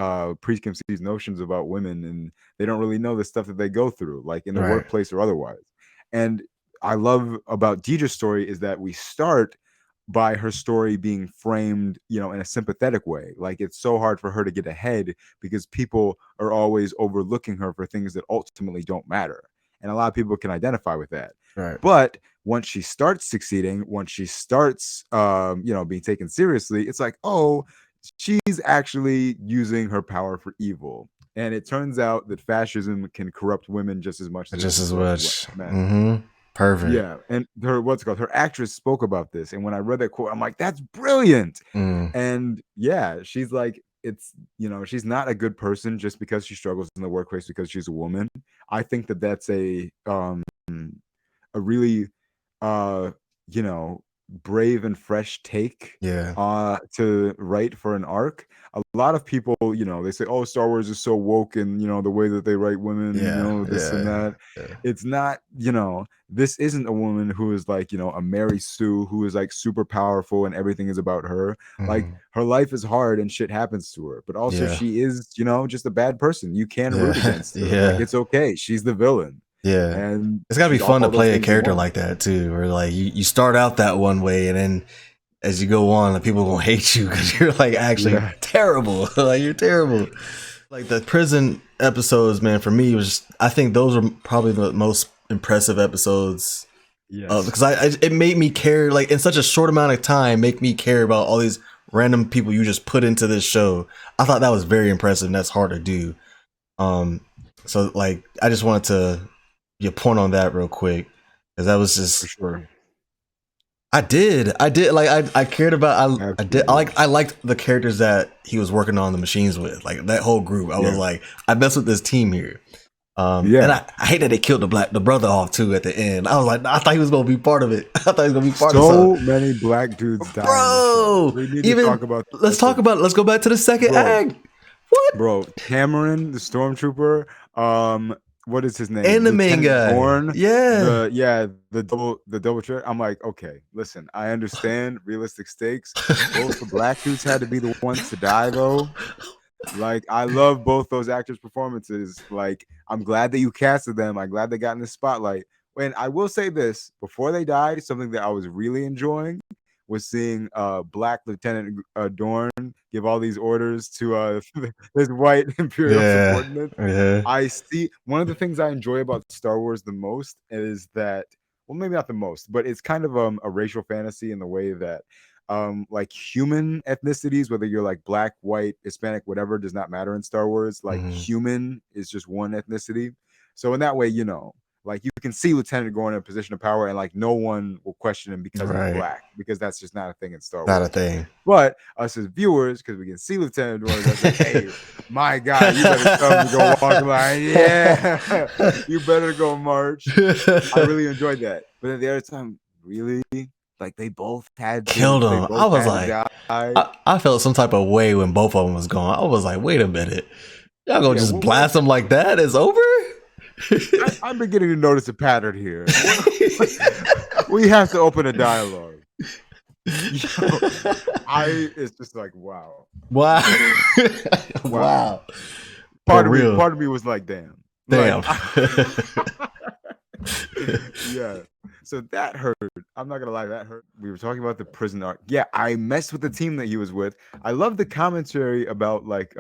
preconceived notions about women, and they don't really know the stuff that they go through like in the right, workplace or otherwise. And I love about Deidre's story is that we start by her story being framed, in a sympathetic way. Like it's so hard for her to get ahead because people are always overlooking her for things that ultimately don't matter. And a lot of people can identify with that. right, But once she starts succeeding, once she starts, being taken seriously, it's like, oh, she's actually using her power for evil. And it turns out that fascism can corrupt women just as much as it just can as corrupt much. men. Mm-hmm. Perfect. Yeah, and her what's it called? Her actress spoke about this, and when I read that quote, I'm like, "That's brilliant!" Mm, And yeah, she's like, she's not a good person just because she struggles in the workplace because she's a woman. I think that that's a really uh you know brave and fresh take yeah, to write for an arc. A lot of people, they say, oh, Star Wars is so woke, and the way that they write women, yeah, this and yeah, that. yeah. It's not, this isn't a woman who is like, a Mary Sue who is like super powerful and everything is about her. Like Mm, her life is hard and shit happens to her, but also yeah, she is, just a bad person. You can root yeah, against her. Like yeah, it's okay. She's the villain, yeah. and It's gotta be she's fun to all those play a things in character one. like that too, where like you start out that one way and then as you go on, the people gonna hate you because you're like actually Yeah, terrible. Like you're terrible. Like the prison episodes, man, for me was just, I think those were probably the most impressive episodes yes, because it made me care like in such a short amount of time, make me care about all these random people you just put into this show. I thought that was very impressive and that's hard to do. Um, so like I just wanted to get point on that real quick because that was for just sure. I did like I cared about Absolutely. I liked the characters that he was working on the machines with like that whole group. I was Yeah. like I messed with this team here. And Yeah. I hate that they killed the brother off too at the end. I was like, I thought he was gonna be part of it. I thought he was gonna be part of So something, many black dudes die in the show. bro. We need to Even talk about let's that's a talk about it. Let's go back to the second bro, act. What? bro. Cameron, the stormtrooper, what is his name? And the main Lieutenant guy, Gorn, yeah, the double trick. I'm like, okay, listen, I understand realistic stakes. Both the black dudes had to be the ones to die though. Like, I love both those actors' performances. Like, I'm glad that you casted them. I'm glad they got in the spotlight. When I will say this, before they died, something that I was really enjoying was seeing Black Lieutenant Dorn give all these orders to his white Imperial yeah, subordinates. yeah. I see one of the things I enjoy about Star Wars the most is that, well, maybe not the most, but it's kind of a racial fantasy in the way that like human ethnicities, whether you're like black, white, Hispanic, whatever, does not matter in Star Wars. Like Mm-hmm. human is just one ethnicity. So in that way, like you can see Lieutenant going in a position of power, and like no one will question him because he's Right. black, because that's just not a thing in Star Not a Wars. thing. But us as viewers, because we can see Lieutenant doing that's like, hey, my guy, you better tell him to go walk the line. Yeah, you better go march. I really enjoyed that. But then the other time, really, like they both had Killed they him. I both was had to like, die. I felt some type of way when both of them was gone. I was like, wait a minute. Y'all gonna Yeah, just blast him like that? It's over? I'm beginning to notice a pattern here. We have to open a dialogue. Yo, it's just like wow. Wow. Wow. Wow. Part For real. of me was like, damn. Damn. Yeah. So that hurt. I'm not gonna lie, that hurt. We were talking about the prison arc. Yeah, I messed with the team that he was with. I love the commentary about like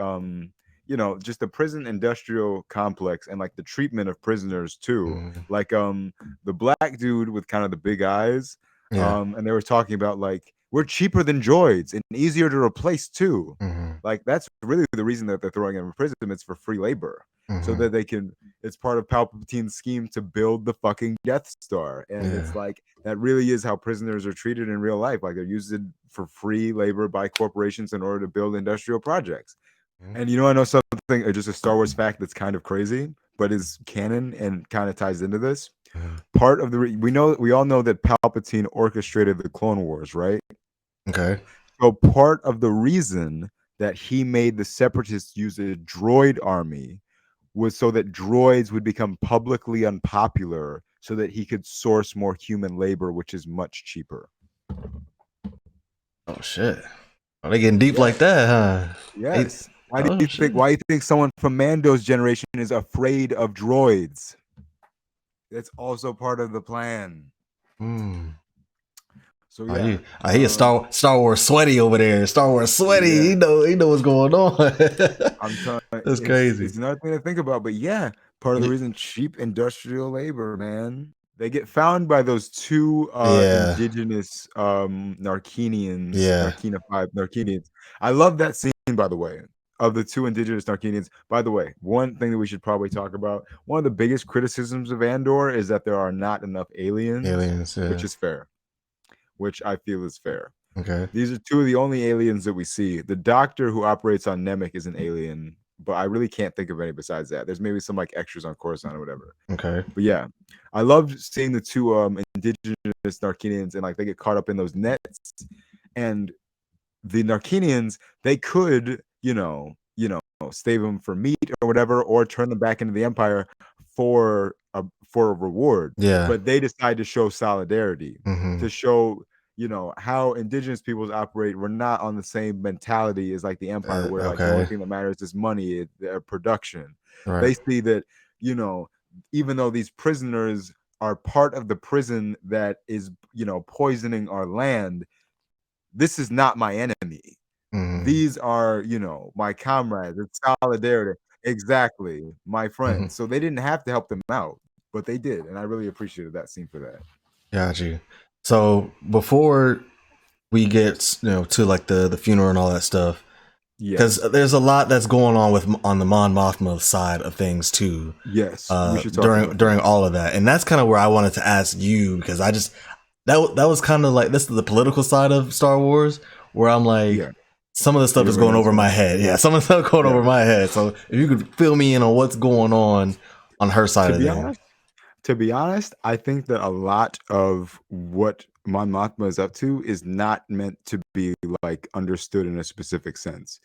just the prison industrial complex and like the treatment of prisoners too. Like the black dude with kind of the big eyes. Yeah. And they were talking about like we're cheaper than droids and easier to replace too. Like that's really the reason that they're throwing him in prison. It's for free labor. So that they can, it's part of Palpatine's scheme to build the fucking Death Star. And it's like that really is how prisoners are treated in real life. Like they're used for free labor by corporations in order to build industrial projects. And I know something, just a Star Wars fact that's kind of crazy, but is canon and kind of ties into this. Part of the we all know that Palpatine orchestrated the Clone Wars, right? Okay. So part of the reason that he made the Separatists use a droid army was so that droids would become publicly unpopular so that he could source more human labor, which is much cheaper. Oh shit. Are they getting deep like that, huh? Yes. Why do you think someone from Mando's generation is afraid of droids? That's also part of the plan. So yeah, I hear Star Wars sweaty over there. Star Wars sweaty. Yeah. He know what's going on. I'm telling you, That's crazy. It's another thing to think about. But yeah, part of the reason cheap industrial labor, man. They get found by those two indigenous Narkinians, Narkina 5 Narkinians. I love that scene, by the way, of the two indigenous Narkinians. By the way, one thing that we should probably talk about, one of the biggest criticisms of Andor is that there are not enough aliens, which is fair, which I feel is fair. Okay. These are two of the only aliens that we see. The doctor who operates on Namek is an alien, but I really can't think of any besides that. There's maybe some like extras on Coruscant or whatever. Okay. But yeah, I love seeing the two indigenous Narkinians and like they get caught up in those nets. And the Narkinians, they could, save them for meat or whatever, or turn them back into the Empire for a reward. Yeah. But they decide to show solidarity, to show how indigenous peoples operate. We're not on the same mentality as like the Empire, where like the only thing that matters is money, production. Right. They see that even though these prisoners are part of the prison that is poisoning our land, this is not my enemy. These are my comrades. It's solidarity. Exactly, my friends. So they didn't have to help them out, but they did, and I really appreciated that scene for that. Got you. So before we get to like the funeral and all that stuff, because there's a lot that's going on the Mon Mothma side of things too. Yes, we should talk during all of that, and that's kind of where I wanted to ask you, because I just that was kind of like, this is the political side of Star Wars, where I'm like, some of the stuff is going over my head. Yeah, some of the stuff going over my head. So if you could fill me in on what's going on her side of things. To be honest, I think that a lot of what Mon Mothma is up to is not meant to be like understood in a specific sense.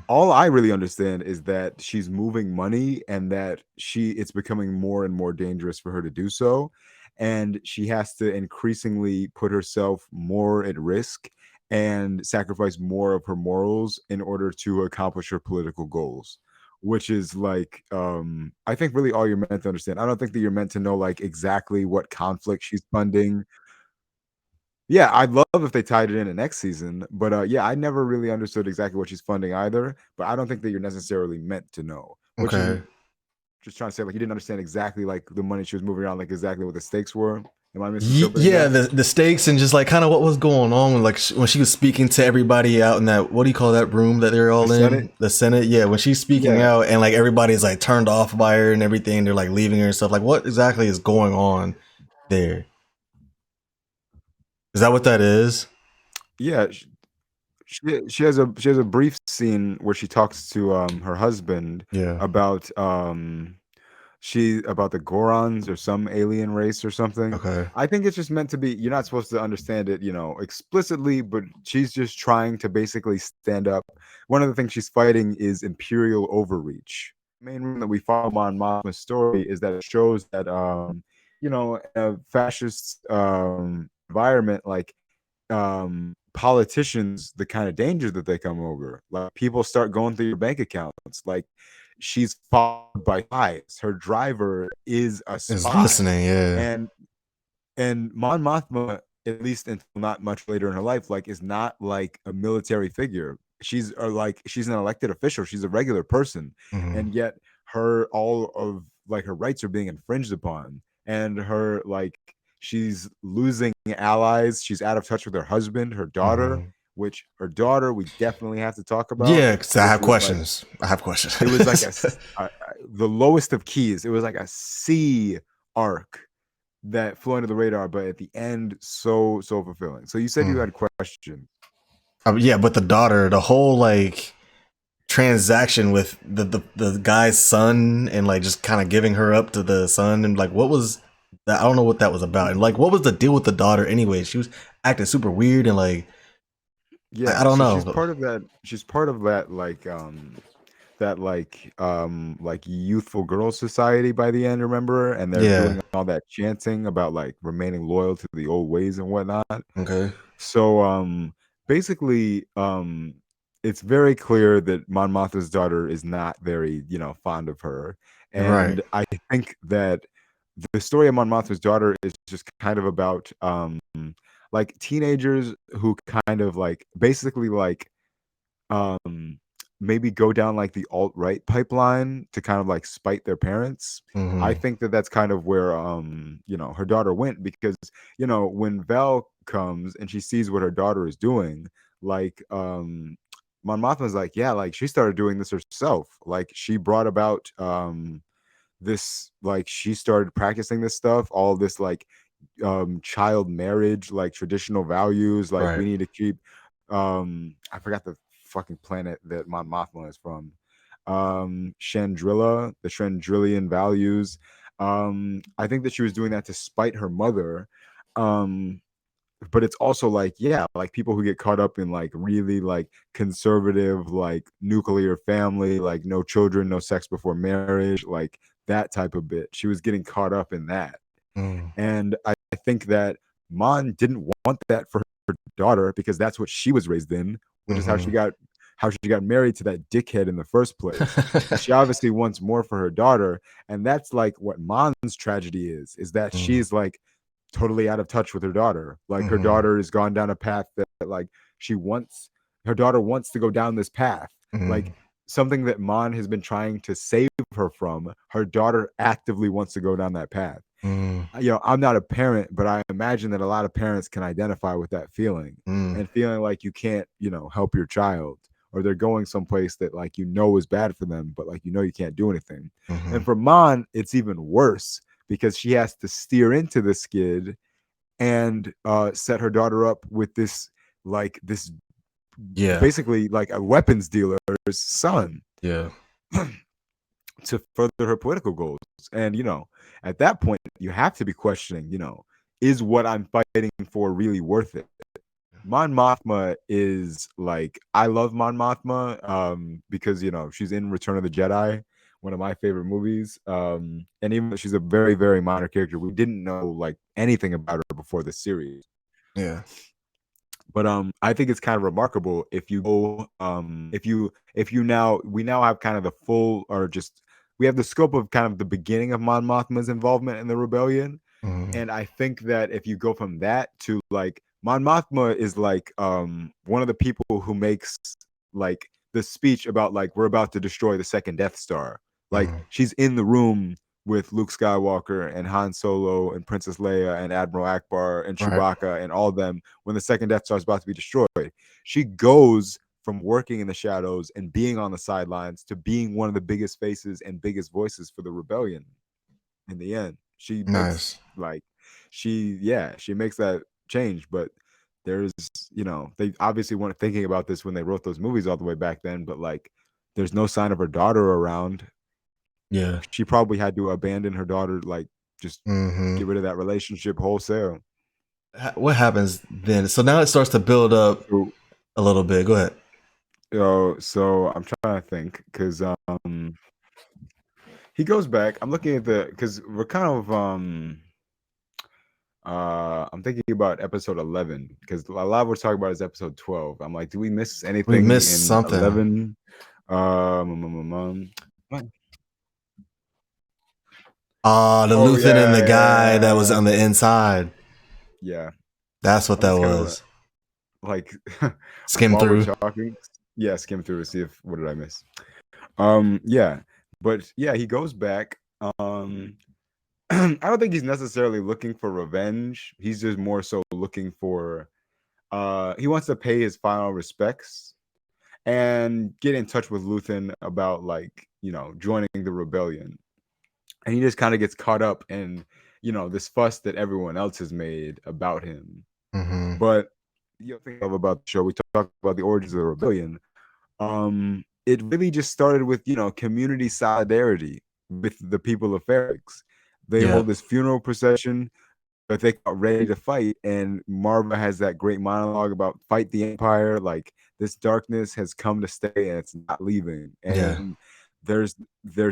All I really understand is that she's moving money and that it's becoming more and more dangerous for her to do so. And she has to increasingly put herself more at risk and sacrifice more of her morals in order to accomplish her political goals. Which is like, I think really all you're meant to understand. I don't think that you're meant to know like exactly what conflict she's funding. Yeah, I'd love if they tied it in next season, but yeah, I never really understood exactly what she's funding either. But I don't think that you're necessarily meant to know. Which is just trying to say, like, you didn't understand exactly like the money she was moving around, like exactly what the stakes were. Am I misinterpreting Yeah, that? the stakes and just like kind of what was going on when like when she was speaking to everybody out in that, what do you call that room that they're The all Senate? in, the Senate. Yeah, when she's speaking Yeah. out and like everybody's like turned off by her and everything, they're like leaving her and stuff. Like, what exactly is going on there? Is that what that is? Yeah, she has a brief scene where she talks to, her husband Yeah. about, about the Gorons or some alien race or something. Okay. I think it's just meant to be, you're not supposed to understand it, explicitly, but she's just trying to basically stand up. One of the things she's fighting is imperial overreach. The main reason that we follow Mon Mothma's story is that it shows that, in a fascist environment, like, politicians, the kind of danger that they come over, like people start going through your bank accounts, like she's followed by spies, her driver is a Is spy, listening. Yeah. and Mon Mothma, at least until not much later in her life, like is not like a military figure. She's an elected official. She's a regular person, Hmm. and yet her all of like her rights are being infringed upon, and her like she's losing allies. She's out of touch with her husband, her daughter, Hmm. which her daughter we definitely have to talk about, Yeah, because I which have was like questions. I have questions. it was like the lowest of keys. It was like a C arc that flew under the radar, but at the end, so fulfilling. So you said you Mm. had questions. Yeah, but the daughter, the whole like transaction with the guy's son and like just kind of giving her up to the son and like what was that? I don't know what that was about. And like what was the deal with the daughter anyway? She was acting super weird and like I Yeah, don't so know. she's part of that. She's part of that like youthful girls society by the end. Remember, and they're Yeah. doing all that chanting about like remaining loyal to the old ways and whatnot. Okay. So basically it's very clear that Mon Mothma's daughter is not very, fond of her. Right. And I think that the story of Mon Mothma's daughter is just kind of about like teenagers who kind of like basically like um maybe go down like the alt-right pipeline to kind of like spite their parents. I Mm-hmm. think that that's kind of where her daughter went, because when Val comes and she sees what her daughter is doing, like Mon Mothma's like, yeah, like she started doing this herself, like she brought about this, like she started practicing this stuff, all this like child marriage, like traditional values, like we Right. need to keep I forgot the fucking planet that Mon Mothma is from. Chandrilla, the Chandrillian values. I think that she was doing that to spite her mother. Um but it's also like, yeah, like people who get caught up in like really like conservative like nuclear family, like no children, no sex before marriage, like that type of bit, she was getting caught up in that. Mm. And I think that Mon didn't want that for her daughter, because that's what she was raised in, which is Mm-hmm. how she got married to that dickhead in the first place. And she obviously wants more for her daughter, and that's like what Mon's tragedy is that Mm. she's like totally out of touch with her daughter. Like her Mm-hmm. daughter has gone down a path that like she wants her daughter wants to go down this path. Mm. Like something that Mon has been trying to save her from, her daughter actively wants to go down that path. Mm. I'm not a parent, but I imagine that a lot of parents can identify with that feeling, Mm. and feeling like you can't, help your child, or they're going someplace that like is bad for them, but like you can't do anything. Mm-hmm. And for Mon, it's even worse, because she has to steer into the skid and set her daughter up with this Yeah. basically like a weapons dealer's son Yeah. to further her political goals. And at that point, you have to be questioning, is what I'm fighting for really worth it? Mon Mothma is like, I love Mon Mothma because she's in Return of the Jedi, one of my favorite movies. And even though she's a very, very minor character, we didn't know like anything about her before the series. Yeah. But I think it's kind of remarkable if you go if you now we now have kind of the full, or just we have the scope of kind of the beginning of Mon Mothma's involvement in the rebellion. Mm-hmm. And I think that if you go from that to like, Mon Mothma is like one of the people who makes like the speech about like we're about to destroy the second Death Star. Like Mm-hmm. she's in the room with Luke Skywalker and Han Solo and Princess Leia and Admiral Akbar and Right. Chewbacca and all of them when the second Death Star is about to be destroyed. She goes from working in the shadows and being on the sidelines to being one of the biggest faces and biggest voices for the rebellion in the end. She makes Nice. she makes that change, but there's, they obviously weren't thinking about this when they wrote those movies all the way back then, but like there's no sign of her daughter around. Yeah. She probably had to abandon her daughter, like just Mm-hmm. get rid of that relationship wholesale. What happens then? So now it starts to build up So, a little bit. Go ahead. so I'm trying to think because he goes back. I'm looking at because we're kind of I'm thinking about episode 11 because a lot we're talking about is episode 12. I'm like, do we miss We anything missed in something. 11? What? The Oh Luthen and yeah, the guy that was yeah, on the inside. yeah. That's what I'm that just gonna was. like Skim while we're through. talking, yeah, skim through to see if what did I miss. Yeah, but yeah, he goes back. I don't think he's necessarily looking for revenge. He's just more so looking for he wants to pay his final respects and get in touch with Luthen about like, joining the rebellion. And he just kind of gets caught up in, this fuss that everyone else has made about him. Mm-hmm. But think about the show, we talked about the origins of the rebellion. It really just started with, community solidarity with the people of Ferrix. They Yeah. hold this funeral procession, but they got ready to fight. And Marva has that great monologue about fight the Empire. Like this darkness has come to stay and it's not leaving. Yeah. And there's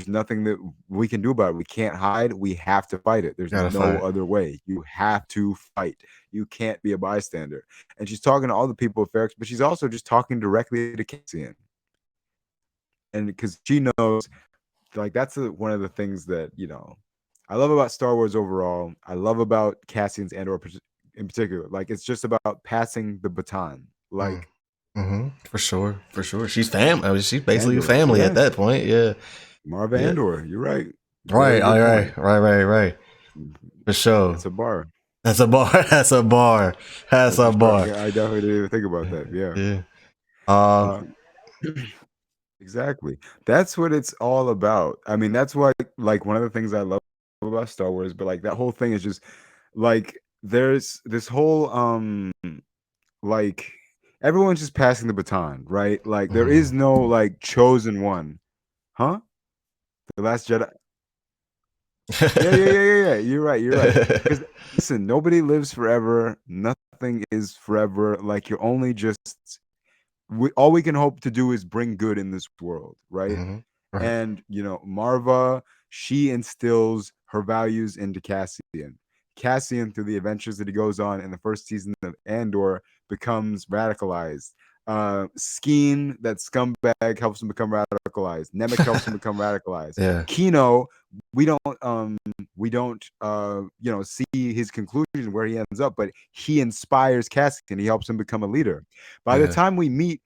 nothing that we can do about it. We can't hide. We have to fight it. There's Gotta no fight. other way. You have to fight. You can't be a bystander. And she's talking to all the people of Ferrix, but she's also just talking directly to Cassian. And because she knows, like that's one of the things that I love about Star Wars overall. I love about Cassian's Andor in particular. Like it's just about passing the baton. Mm. Like Mm-hmm. For sure. For sure. She's family. I mean, she's basically Andor, family at yeah, that point. Yeah. Marva Yeah. Andor. You're right. Right. Very All good right. point. Right. For sure. That's a bar. That's a bar. That's a bar. That's That's a for sure. bar. I definitely didn't even think about that. Yeah. Yeah. Um. Um, exactly. That's what it's all about. I mean, that's why like one of the things I love about Star Wars, but like that whole thing is just like there's this whole like everyone's just passing the baton, right? Like there is no like chosen one. Huh? The Last Jedi. Yeah. You're right. You're right. Because listen, nobody lives forever. Nothing is forever. Like you're only just all we can hope to do is bring good in this world, right? Mm-hmm. Right. And Marva, she instills her values into Cassian. Cassian, through the adventures that he goes on in the first season of Andor, becomes radicalized. Skeen, that scumbag, helps him become radicalized. Nemec helps him become radicalized. Yeah. Kino, we don't see his conclusion where he ends up, but he inspires Cassian. He helps him become a leader. By the Yeah. time we meet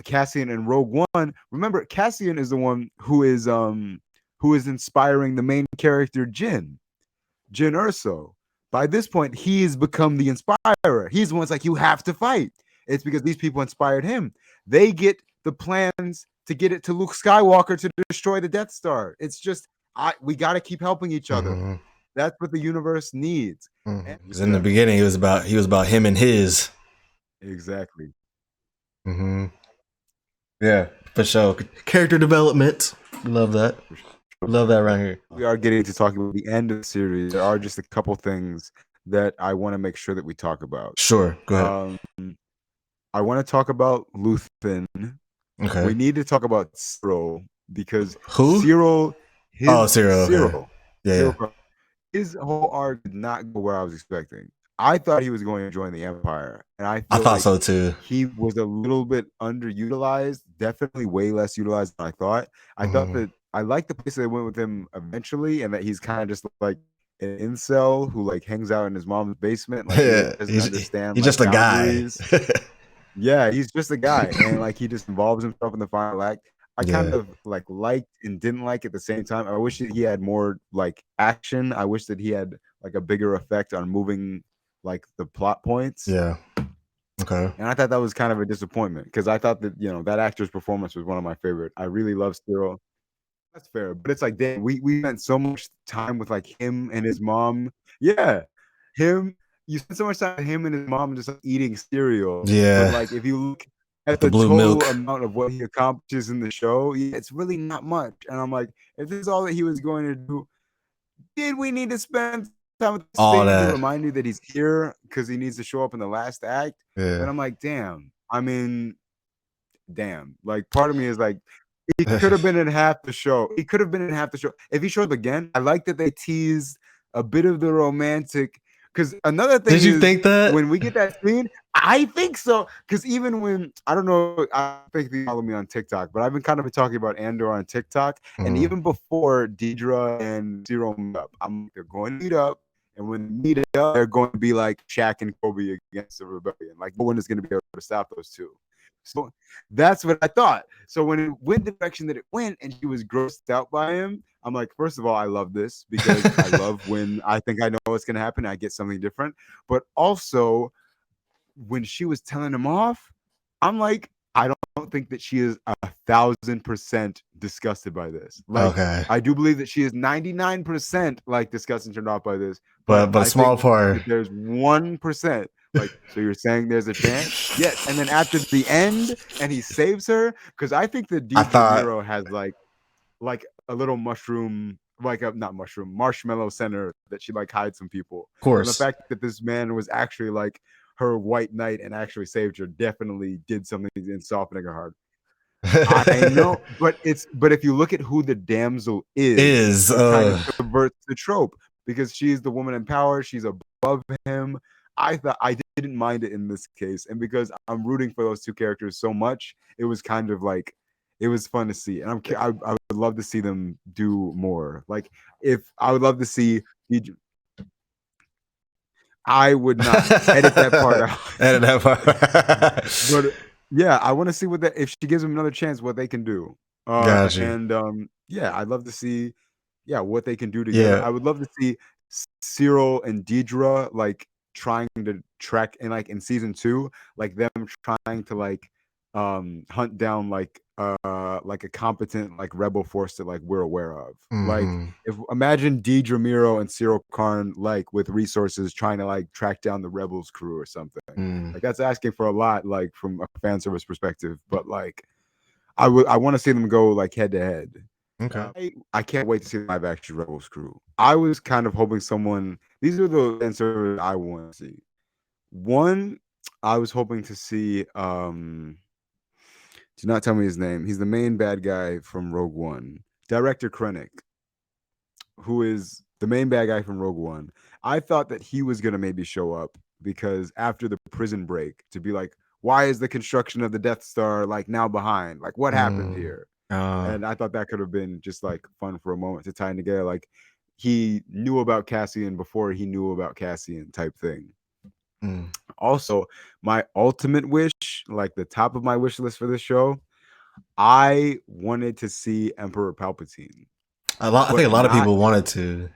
Cassian and Rogue One, remember Cassian is the one who is inspiring the main character Jyn Urso. By this point, he's become the inspirer. He's the one's like, you have to fight. It's because these people inspired him. They get the plans to get it to Luke Skywalker to destroy the Death Star. It's just we got to keep helping each other. Mm-hmm. That's what the universe needs. Because in the beginning, he was about him and his. Exactly. Mm-hmm. Yeah, for sure. Character development. Love that. Love that right here. We are getting to talk about the end of the series. There are just a couple things that I want to make sure that we talk about. Sure. Go ahead. I want to talk about Luthen. Okay. We need to talk about Cyril because Who? Cyril, Cyril. Okay. Yeah. His whole arc did not go where I was expecting. I thought he was going to join the Empire, and I I feel thought like so too. he was a little bit underutilized. Definitely way less utilized than I thought. I thought that I liked the place they went with him eventually, and that he's kind of just like an incel who like hangs out in his mom's basement. Like he Yeah, doesn't understand he's like just a guy. boundaries. Yeah, he's just a guy, and like he just involves himself in the final act. I kind Yeah. of like liked and didn't like at the same time. I wish that he had more like action. I wish that he had like a bigger effect on moving like the plot points. Yeah. Okay. And I thought that was kind of a disappointment because I thought that that actor's performance was one of my favorite. I really love Cyril. That's fair, but it's like, damn, we spent so much time with like him and his mom. Yeah, him. You spend so much time with him and his mom just like, eating cereal, but Yeah. like if you look at The the blue total milk. amount of what he accomplishes in the show, yeah, it's really not much. And I'm like, if this is all that he was going to do, did we need to spend time with this All thing to that. remind you that he's here because he needs to show up in the last act? Then Yeah. I'm like, damn. I mean, damn. Like, part of me is like, he could have been in half the show. He could have been in half the show. If he showed up again, I like that they teased a bit of the romantic. Because another thing Did you is think that? when we get that scene, I think so. Because even when I don't know, I think they follow me on TikTok, but I've been kind of talking about Andor on TikTok, and Mhm. even before Deidre and Zero meet up, I'm like, they're going to meet up, and when they meet up, they're going to be like Shaq and Kobe against the rebellion. Like no one is going to be able to stop those two. So that's what I thought. So when it went the direction that it went and she was grossed out by him, I'm like, first of all, I love this because I love when I think I know what's going to happen. I get something different. But also, when she was telling him off, I'm like, I don't think that she is 1,000% disgusted by this. Like, Okay. I do believe that she is 99% like disgusted and turned off by this, but But a I small think part. that there's 1%. Like, so you're saying there's a chance? Yes. And then after the end, and he saves her, because I think that I Deidre thought, Miro has like a little mushroom, like a not mushroom, marshmallow center that she like hides from people. of And the course. fact that this man was actually like her white knight and actually saved her definitely did something in softening her heart. I know, but if you look at who the damsel is, Is it kind of subverts the trope because she's the woman in power, she's above him. I thought I didn't mind it in this case, and because I'm rooting for those two characters so much, it was kind of like it was fun to see, and I would love to see them do more. Like if I would love to see, I would not edit that part out. edit that part. But yeah, I want to see what that if she gives him another chance, what they can do. Got you. And yeah, I'd love to see, yeah, what they can do together. Yeah. I would love to see Cyril and Deidre like trying to track in like in season two, like them trying to like hunt down like a competent like rebel force that like we're aware of. Like Hmm. if imagine Deidre Miro and Cyril Karn like with resources trying to like track down the rebels crew or something. Mm. Like that's asking for a lot, like from a fan service perspective. But like I want to see them go like head to head. Okay. I can't wait to see the live action Rebels crew. I was kind of hoping someone. These are the fan service I want to see. One, I was hoping to see. Do not tell me his name. He's the main bad guy from Rogue One. Director Krennic, who is the main bad guy from Rogue One. I thought that he was gonna maybe show up because after the prison break, to be like, why is the construction of the Death Star like now behind? Like, what happened Mm. here? And I thought that could have been just like fun for a moment to tie in together. Like, he knew about Cassian before he knew about Cassian, type thing. Mm. Also, my ultimate wish, like the top of my wish list for this show, I wanted to see Emperor Palpatine, I think but a lot of not people wanted to. I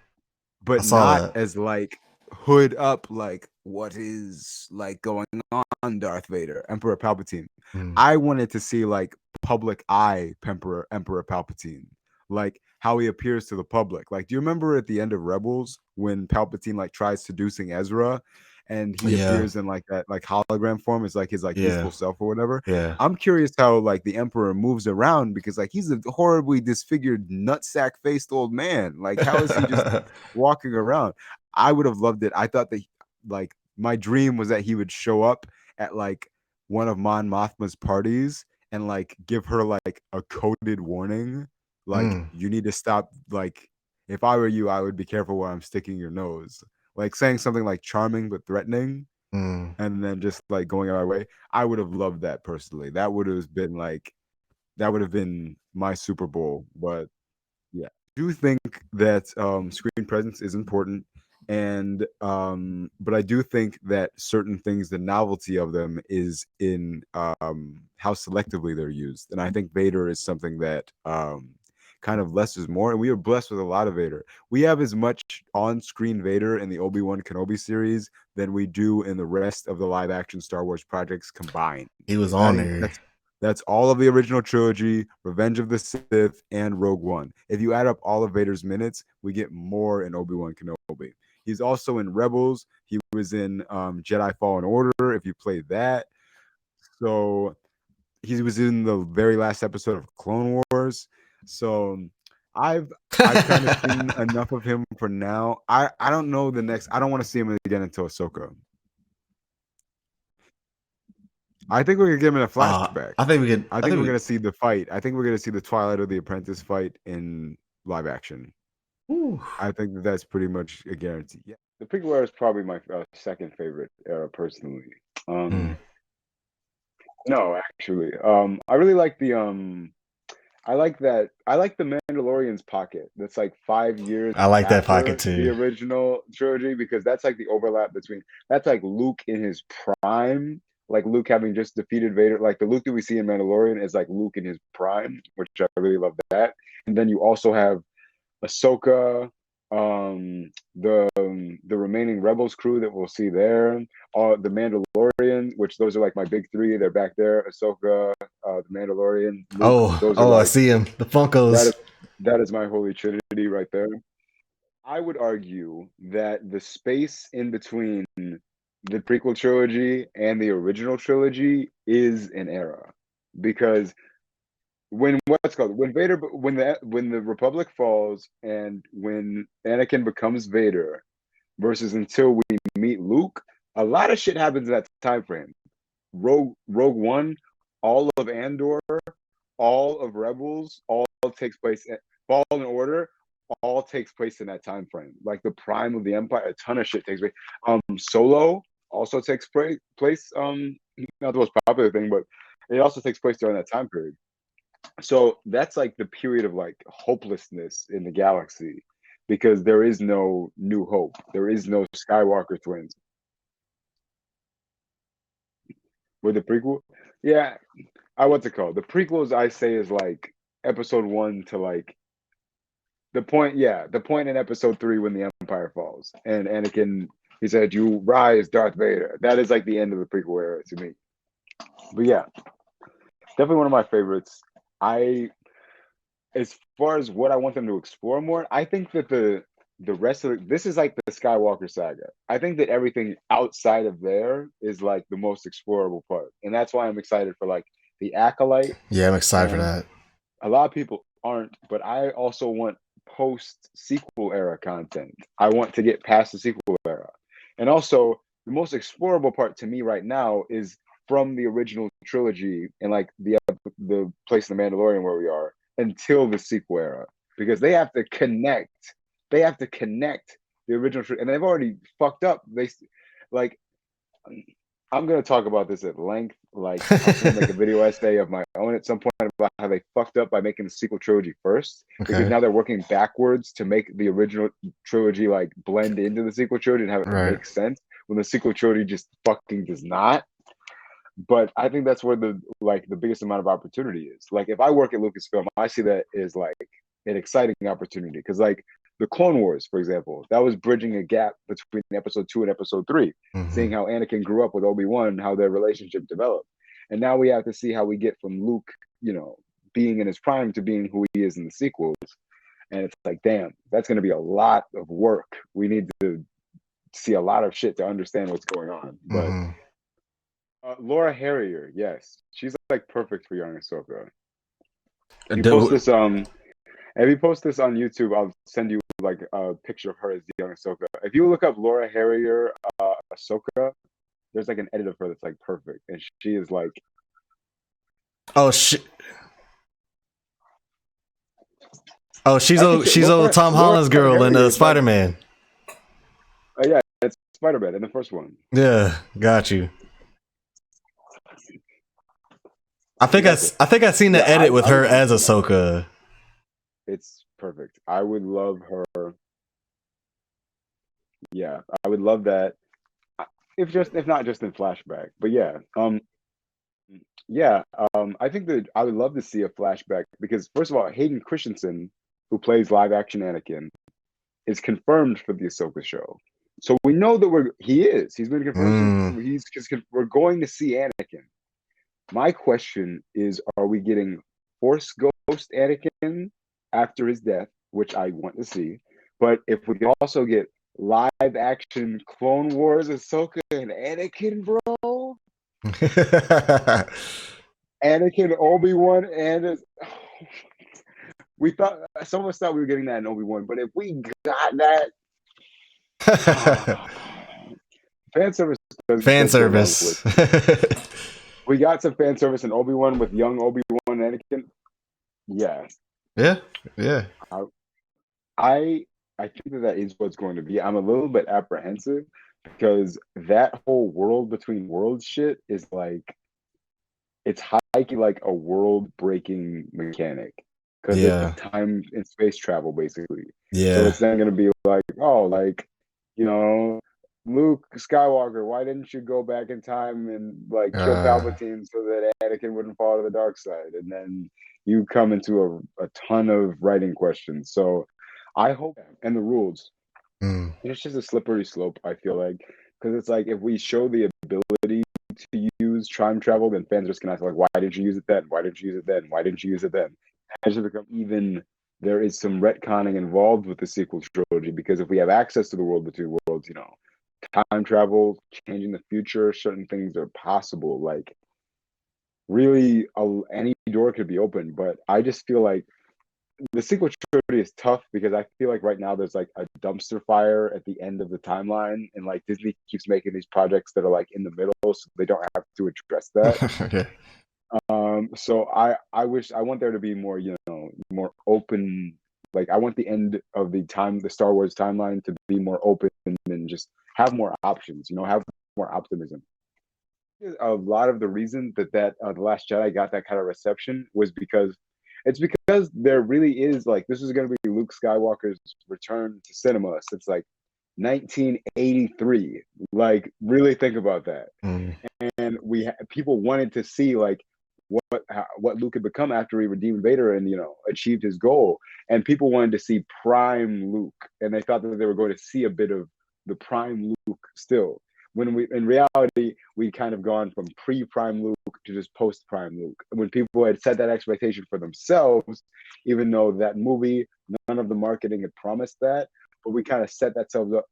but saw not that. as like hood up like what is like going on, Darth Vader, Emperor Palpatine. Mm. I wanted to see like public eye Emperor Palpatine, like how he appears to the public. Like, do you remember at the end of Rebels when Palpatine like tries seducing Ezra and he Yeah. appears in like that like hologram form as like his like Yeah. youthful self or whatever? Yeah. I'm curious how like the Emperor moves around because like he's a horribly disfigured nutsack faced old man. Like, how is he just walking around? I would have loved it. I thought that like my dream was that he would show up at like one of Mon Mothma's parties and like give her like a coded warning, like Mm. you need to stop. Like, if I were you, I would be careful where I'm sticking your nose. Like saying something like charming but threatening, Mm. and then just like going our way. I would have loved that personally. That would have been like that would have been my Super Bowl. But yeah, I do think that screen presence is important. And but I do think that certain things, the novelty of them is in how selectively they're used. And I think Vader is something that kind of less is more, and we are blessed with a lot of Vader. We have as much on-screen Vader in the Obi-Wan Kenobi series than we do in the rest of the live-action Star Wars projects combined. He was And I on think there. that's all of the original trilogy, Revenge of the Sith, and Rogue One. If you add up all of Vader's minutes, we get more in Obi-Wan Kenobi. He's also in Rebels. He was in Jedi Fallen Order, if you played that. So he was in the very last episode of Clone Wars. So I've kind of seen enough of him for now. I don't know the next. I don't want to see him again until Ahsoka. I think we're gonna get him in a flashback. I think we could. I think we're gonna see the fight. I think we're gonna see the Twilight of the Apprentice fight in live action. Ooh. I think that's pretty much a guarantee. Yeah, the prequel era is probably my second favorite era personally. No, actually, I really like the I like the Mandalorian's pocket. That's like 5 years I like that pocket after the too. original trilogy, because that's like the overlap between, that's like Luke in his prime, like Luke having just defeated Vader. Like the Luke that we see in Mandalorian is like Luke in his prime, which I really love that. And then you also have Ahsoka, the remaining Rebels crew that we'll see there, the Mandalorian, which those are like my big three. They're back there: Ahsoka, the Mandalorian, Luke. Those are I like, see him. The that is Funkos. that is my holy trinity right there. I would argue that the space in between the prequel trilogy and the original trilogy is an era, because when Vader, when the Republic falls and when Anakin becomes Vader versus until we meet Luke, a lot of shit happens in that time frame. Rogue One, all of Andor, all of Rebels, all takes place. Fallen Order, all takes place in that time frame. Like the prime of the Empire, a ton of shit takes place. Solo also takes place. Not the most popular thing, but it also takes place during that time period. So that's like the period of like hopelessness in the galaxy, because there is no New Hope, there is no Skywalker twins. With the prequel, yeah, what's it called? The prequels, I say, is like episode 1 to like the point. Yeah, the point in episode 3 when the Empire falls and Anakin, he said, "You rise, Darth Vader." That is like the end of the prequel era to me. But yeah, definitely one of my favorites. I As far as what I want them to explore more, I think that the rest of this is like the Skywalker saga. I think that everything outside of there is like the most explorable part, and that's why I'm excited for like the Acolyte. Yeah, I'm excited for And that. a lot of people aren't, but I also want post sequel era content. I want to get past the sequel era, and also the most explorable part to me right now is from the original trilogy and like the place in the Mandalorian where we are until the sequel era, because they have to connect. They have to connect the original, and they've already fucked up. Like, I'm gonna talk about this at length. Like, I'm gonna make a video essay of my own at some point about how they fucked up by making the sequel trilogy first, because Okay. now they're working backwards to make the original trilogy like blend into the sequel trilogy and have it Right. make sense, when the sequel trilogy just fucking does not. But I think that's where the biggest amount of opportunity is. Like, if I work at Lucasfilm, I see that as like an exciting opportunity, because like the Clone Wars, for example, that was bridging a gap between episode 2 and episode 3, seeing how Anakin grew up with Obi-Wan, how their relationship developed. And now we have to see how we get from Luke, being in his prime to being who he is in the sequels. And it's like, damn, that's going to be a lot of work. We need to see a lot of shit to understand what's going on. But Laura Harrier, yes, she's like perfect for young Ahsoka. If you post this, if you post this on YouTube, I'll send you like a picture of her as young Ahsoka. If you look up Laura Harrier, Ahsoka, there's like an edit of her that's like perfect, and she is like, Oh shit. Oh, she's Laura, Tom Holland's girl in Harrier is like, Spider-Man. yeah, it's Spider-Man in the first one. Yeah, got you. I think Exactly. I seen the edit with her as no, Ahsoka. it's perfect. I would love her. Yeah, I would love that. If not just in flashback, but yeah. Yeah, I think that I would love to see a flashback because first of all, Hayden Christensen, who plays live action Anakin, is confirmed for the Ahsoka show. So we know that he is. He's been confirmed. So Mm. we're going to see Anakin. My question is, are we getting Force Ghost Anakin after his death, which I want to see? But if we can also get live action Clone Wars Ahsoka and Anakin, bro, Anakin, Obi-Wan, and we thought some of us thought we were getting that in Obi-Wan, but if we got that, fan service Fan does go a long way. service. We got some fan service in Obi-Wan with young Obi-Wan and Anakin. Yeah, Yeah, yeah. I I think that is what's going to be. I'm a little bit apprehensive because that whole world between worlds shit is like it's hiking like a world breaking mechanic because it's Yeah. time and space travel basically. So Yeah. it's then going to be like, oh, like, you know, Luke Skywalker, why didn't you go back in time and like kill Palpatine so that Anakin wouldn't fall to the dark side? And then you come into a ton of writing questions. So I hope, and the rules, mm. it's just a slippery slope, I feel like, because it's like if we show the ability to use time travel, then fans are just gonna ask like, why didn't you use it then? Why didn't you use it then? Why didn't you use it then? And it should become even there is some retconning involved with the sequel trilogy because if we have access to the world between worlds, time travel, changing the future, certain things are possible. Like really, any door could be open. But I just feel like the sequel trilogy is tough because I feel like right now there's like a dumpster fire at the end of the timeline, and like Disney keeps making these projects that are like in the middle, so they don't have to address that. Okay. So I wish I want there to be more, more open. Like I want the end of the Star Wars timeline to be more open and just have more options. Have more optimism. A lot of the reason that the Last Jedi got that kind of reception was because there really is like this is going to be Luke Skywalker's return to cinema since like 1983. Like really think about that. Mm. And people wanted to see like what Luke had become after he redeemed Vader and achieved his goal. And people wanted to see prime Luke, and they thought that they were going to see a bit of the prime Luke still. When we in reality we kind of gone from pre-prime Luke to just post-prime Luke. When people had set that expectation for themselves, even though that movie, none of the marketing had promised that, but we kind of set that up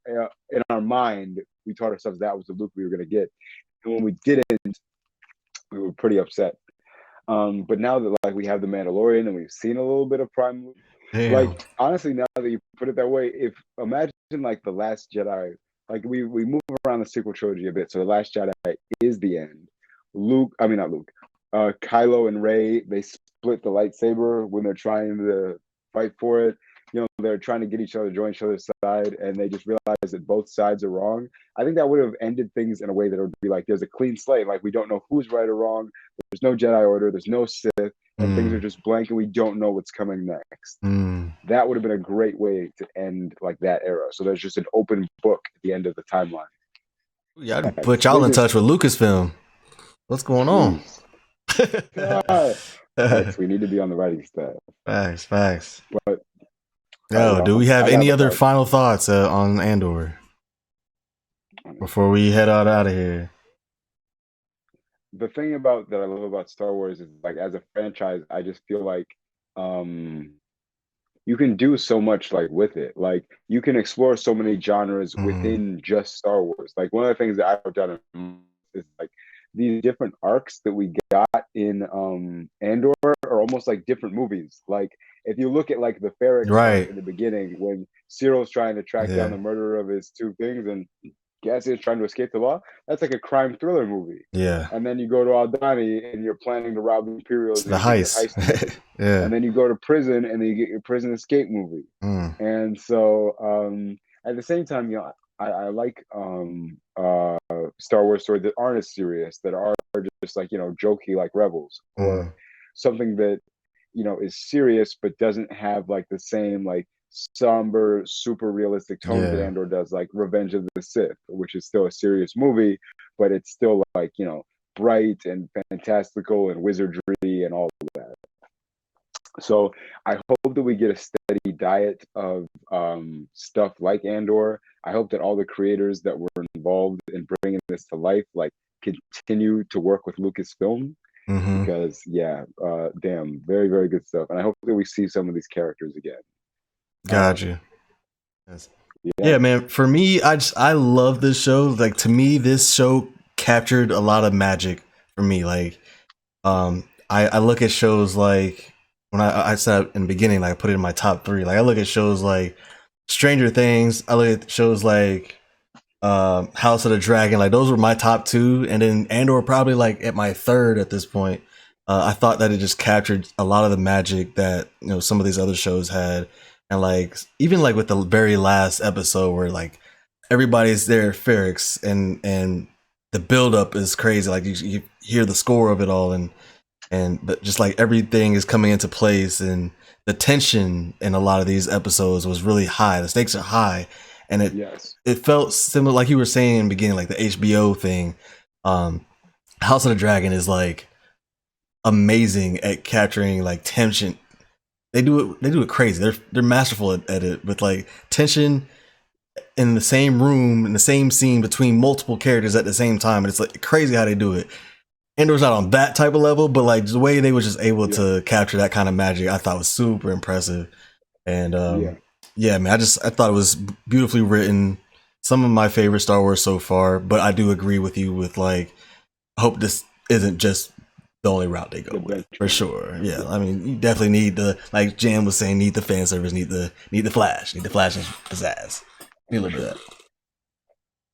in our mind. We taught ourselves that was the Luke we were going to get, and when we didn't, we were pretty upset. But now that like we have the Mandalorian and we've seen a little bit of Prime Luke, Damn. like honestly, now that you put it that way, if imagine like the Last Jedi, like we move around the sequel trilogy a bit, so the Last Jedi is the end. I mean not Luke, Kylo and Rey, they split the lightsaber when they're trying to fight for it. They're trying to get each other, join each other's side, and they just realize that both sides are wrong. I think that would have ended things in a way that would be like there's a clean slate, like we don't know who's right or wrong. There's no Jedi Order, there's no Sith, and things are Mm. just blank, and we don't know what's coming next. Mm. That would have been a great way to end like that era. So there's just an open book at the end of the timeline. Yeah, I'd put Facts. y'all in touch with Lucasfilm. What's going on? Jeez. God. Facts. We need to be on the writing staff. Facts. But Yo, do we have I got any other about final thoughts on Andor before we head out of here? the thing about that I love about Star Wars is like as a franchise, I just feel like you can do so much like with it. Like you can explore so many genres Mm. within just Star Wars. Like one of the things that I've done is like these different arcs that we got in Andor are almost like different movies. Like if you look at like the Ferrex arc Right. in the beginning when Cyril's trying to track down Yeah. the murderer of his two things and Cassian's trying to escape the law, that's like a crime thriller movie. Yeah. And then you go to Aldani and you're planning to rob the It's Imperials and the you're getting your heist. heist together. Yeah. And then you go to prison and then you get your prison escape movie. Mm. And so at the same time, I like Star Wars stories that aren't as serious, that are just like, jokey like Rebels, or Mm. something that, is serious but doesn't have like the same like somber, super realistic tone that Yeah. Andor does, like Revenge of the Sith, which is still a serious movie, but it's still like, bright and fantastical and wizardry and all of that. So I hope that we get a steady diet of stuff like Andor. I hope that all the creators that were involved in bringing this to life, like, continue to work with Lucasfilm, Mm-hmm. because damn, very, very good stuff. And I hope that we see some of these characters again. Gotcha. Yes. Yeah. Yeah, man. For me, I love this show. Like, to me, this show captured a lot of magic for me. Like, I look at shows like, when I said in the beginning, like, I put it in my top 3. Like, I look at shows like Stranger Things. I look at shows like House of the Dragon. Like, those were my top 2, and then Andor probably like at my 3rd at this point. I thought that it just captured a lot of the magic that some of these other shows had, and like even like with the very last episode where like everybody's there at Ferrix, and the buildup is crazy. Like you hear the score of it all, and just like everything is coming into place, and the tension in a lot of these episodes was really high. The stakes are high, and it felt similar, like you were saying in the beginning, like the HBO thing. House of the Dragon is like amazing at capturing like tension. They do it crazy. They're masterful at it, with like tension in the same room, in the same scene, between multiple characters at the same time, and it's like crazy how they do it. Andor's not on that type of level, but like the way they were just able to capture that kind of magic, I thought was super impressive. And yeah, man, I thought it was beautifully written. Some of my favorite Star Wars so far, but I do agree with you with like, I hope this isn't just the only route they go with, for sure. Yeah, I mean, you definitely need the, like Jan was saying, need the fan service, need the flash and pizzazz. Need a little bit of that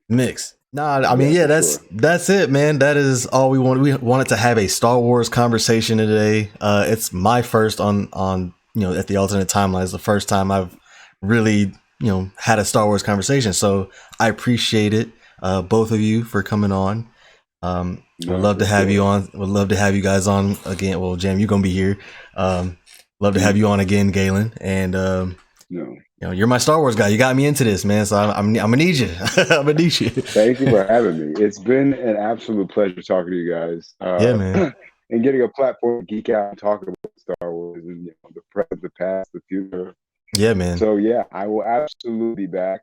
mix. Nah, I mean, yeah, that's it, man. That is all we wanted. We wanted to have a Star Wars conversation today. It's my first on at the alternate timeline. It's the first time I've really had a Star Wars conversation, so I appreciate it, both of you, for coming on. Would love to have you on. Would love to have you guys on again. Well, Jam, you're gonna be here. Love to have you on again, Galen. And you're my Star Wars guy. You got me into this, man. So I'm gonna need you. I'm gonna need you. Thank you for having me. It's been an absolute pleasure talking to you guys. Yeah, man. And getting a platform to geek out and talk about Star Wars and the present, the past, the future. Yeah, man. So yeah, I will absolutely be back.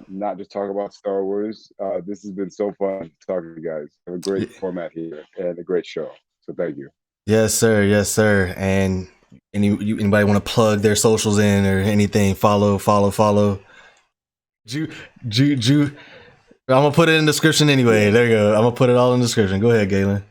Not just talk about Star Wars. This has been so fun talking to you guys. Have a great format here and a great show. So thank you. Yes, sir. Yes, sir. And anybody want to plug their socials in or anything? Follow. I'm gonna put it in the description anyway. There you go. I'm gonna put it all in the description. Go ahead, Galen.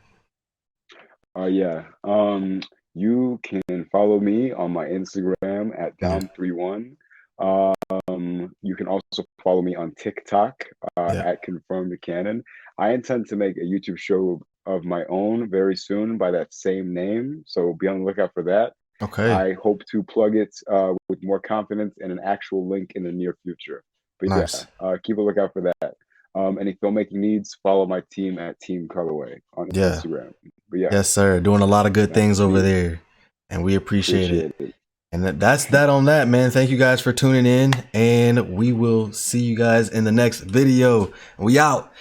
You can follow me on my Instagram at down31. You can also follow me on TikTok at Confirmed Canon. I intend to make a YouTube show of my own very soon by that same name, so be on the lookout for that. Okay. I hope to plug it with more confidence and an actual link in the near future. But nice. Keep a lookout for that. Any filmmaking needs, follow my team at Team Colorway on Instagram. But yes, sir. Doing a lot of good things over there, and we appreciate it. And that's that on that, man. Thank you guys for tuning in, and we will see you guys in the next video. We out.